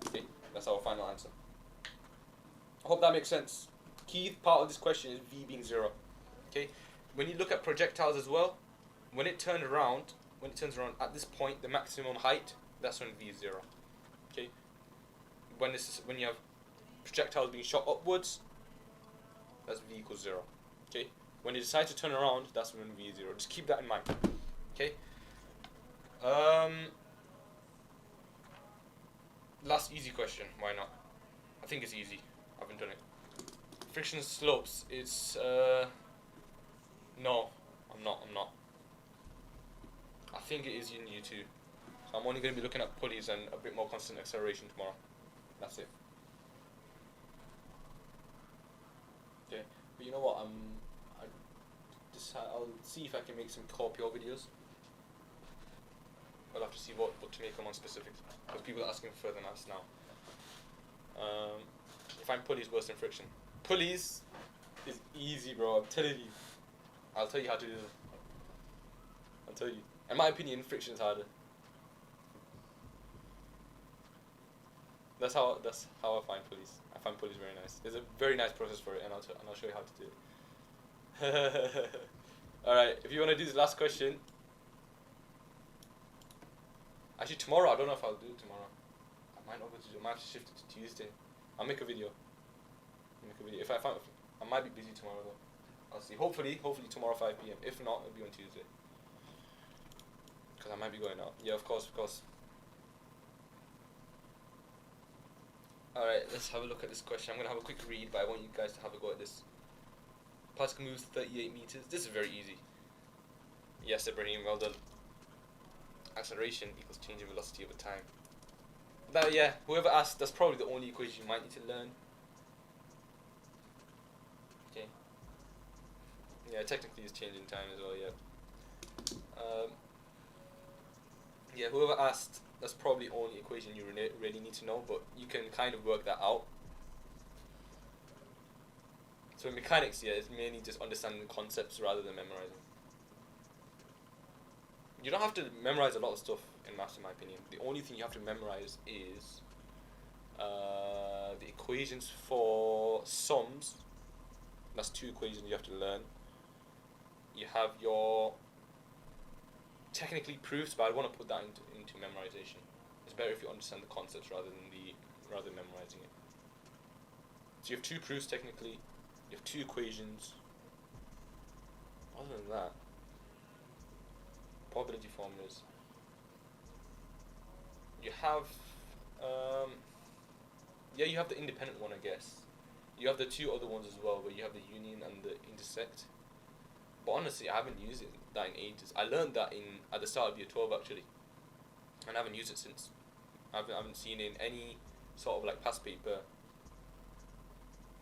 Okay, that's our final answer. I hope that makes sense. Key part of this question is v being 0. Okay, when you look at projectiles as well, when it turns around at this point, the maximum height, that's when v is 0. Okay, when you have projectiles being shot upwards, that's v equals 0. Okay, when it decides to turn around, that's when v is 0. Just keep that in mind. Okay. Last easy question. Why not? I think it's easy. I haven't done it. Friction slopes. It's no, I'm not. I think it is in U2. So I'm only going to be looking at pulleys and a bit more constant acceleration tomorrow. That's it. Okay, but you know what? I'll see if I can make some core pure videos. I'll have to see what to make them on specifics, because people are asking further than us now. I find pulleys worse than friction. Pulleys is easy, bro. I'm telling you. I'll tell you how to do them. I'll tell you. In my opinion, friction is harder. That's how I find pulleys. I find pulleys very nice. There's a very nice process for it, and I'll show you how to do it. All right. If you want to do this last question. Actually, tomorrow, I don't know if I'll do it tomorrow. I might not be able to do it. I might have to shift it to Tuesday. I'll make a video. If I might be busy tomorrow though. I'll see. Hopefully tomorrow 5 p.m. If not, it'll be on Tuesday. Because I might be going out. Yeah, of course. Alright, let's have a look at this question. I'm going to have a quick read, but I want you guys to have a go at this. Particle moves 38 meters. This is very easy. Yes, Ibrahim, well done. Acceleration equals change in velocity over time. That, yeah, whoever asked, that's probably the only equation you might need to learn. Okay. Yeah, technically it's change in time as well, yeah. Yeah, whoever asked, that's probably the only equation you really need to know, but you can kind of work that out. So in mechanics, yeah, it's mainly just understanding the concepts rather than memorizing. you don't have to memorize a lot of stuff in maths, in my opinion. The only thing you have to memorize is the equations for sums. That's 2 equations you have to learn. You have your technically proofs, but I want to put that into memorization. It's better if you understand the concepts rather than memorizing it. So you have 2 proofs technically. You have 2 equations. Other than that, probability formulas. You have, you have the independent one, I guess. You have the 2 other ones as well, where you have the union and the intersect. But honestly, I haven't used that in ages. I learned that at the start of year 12 actually, and I haven't used it since. I haven't seen it in any sort of like past paper.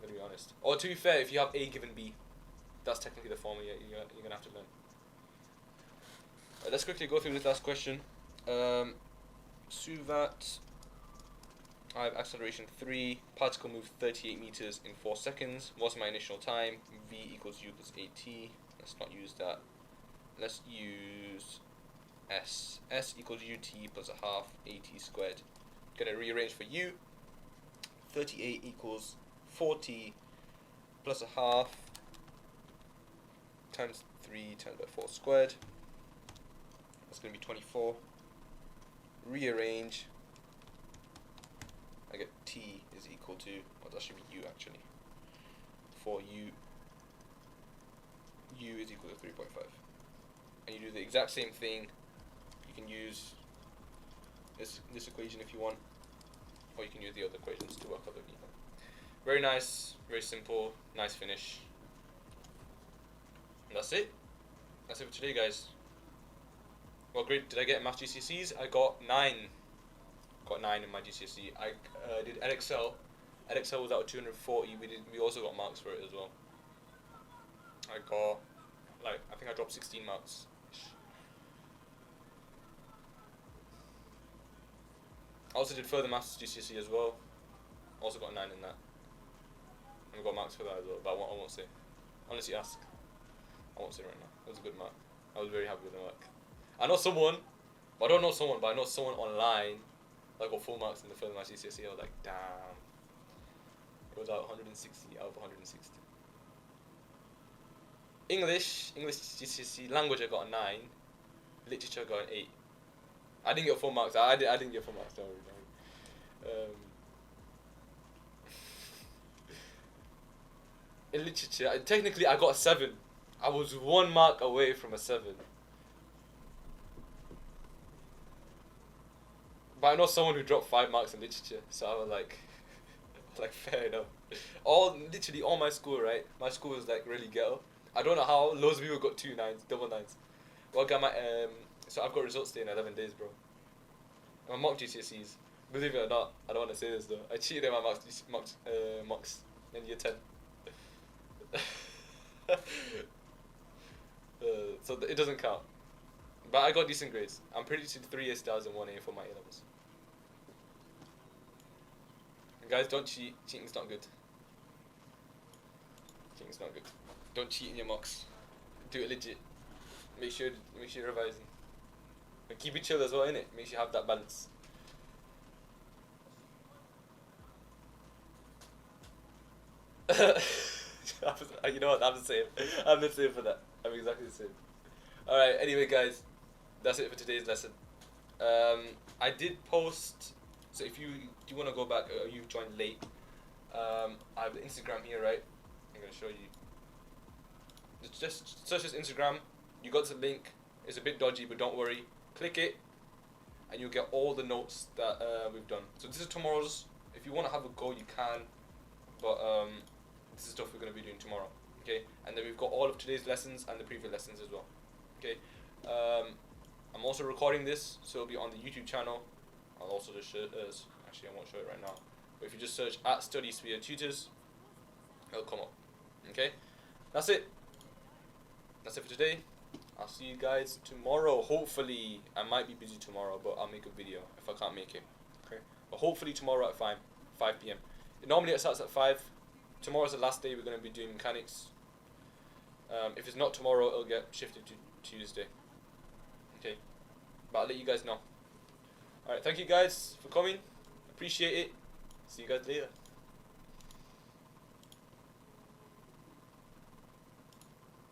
I'm gonna be honest. Or to be fair, if you have A given B, that's technically the formula you're gonna have to learn. Let's quickly go through this last question. Suvat, I have acceleration 3, particle moves 38 meters in 4 seconds. What's my initial time? V equals U plus 8t. Let's not use that. Let's use S. S equals UT plus a half AT squared. Gonna rearrange for U. 38 equals 40 plus a half times 3 times by 4 squared. That's gonna be 24. Rearrange. I get T is equal to, well, that should be U actually. For U is equal to 3.5. And you do the exact same thing. You can use this equation if you want, or you can use the other equations to work out the V. Very nice, very simple, nice finish. And that's it. That's it for today, guys. What grade did I get in Maths GCSEs? I got 9. Got 9 in my GCSE. I did Edexcel. Edexcel was out of 240. We also got marks for it as well. I got, I think I dropped 16 marks. I also did further Maths GCSE as well. Also got a 9 in that. And we got marks for that as well, but I won't say. Unless you ask. I won't say right now. It was a good mark. I was very happy with the mark. I know someone, but I don't know someone, but I know someone online that got full marks in the further Maths GCSE. I was like, damn. It was out 160 out of 160. English GCSE, language I got a 9. Literature I got an 8. I didn't get full marks. I didn't get full marks. Don't worry. In literature, technically I got a 7. I was 1 mark away from a 7. But I know someone who dropped 5 marks in literature, so I was like, fair enough. Literally all my school, right? My school was like really ghetto. I don't know how loads of people got 2 9s, double 9s. Well, got my so I've got results today in 11 days, bro. My mock GCSEs, believe it or not, I don't want to say this though. I cheated in my mocks in year 10. So it doesn't count. But I got decent grades. I'm pretty sure 3 A stars and 1 A for my A-levels. And guys, don't cheat. Cheating's not good. Cheating's not good. Don't cheat in your mocks. Do it legit. Make sure you're revising. And keep it chill as well, innit? Make sure you have that balance. You know what? I'm the same. I'm the same for that. I'm exactly the same. Alright, anyway guys, that's it for today's lesson. I did post, so if you want to go back, or you joined late, I have the Instagram here, right? I'm going to show you. Just search this Instagram, you got the link. It's a bit dodgy, but don't worry. Click it, and you'll get all the notes that we've done. So this is tomorrow's. If you want to have a go, you can, but this is stuff we're going to be doing tomorrow. Okay, and then we've got all of today's lessons and the previous lessons as well. Okay, I'm also recording this, so it'll be on the YouTube channel. I'll also just show it as, actually I won't show it right now, but if you just search at StudySphere Tutors, it'll come up. Okay, that's it. That's it for today. I'll see you guys tomorrow. Hopefully, I might be busy tomorrow, but I'll make a video if I can't make it. Okay, but hopefully tomorrow at 5 p.m. Normally it starts at 5. Tomorrow's the last day we're going to be doing mechanics. If it's not tomorrow, it'll get shifted to Tuesday. Okay, But I'll let you guys know. Alright, thank you guys for coming. Appreciate it. See you guys later.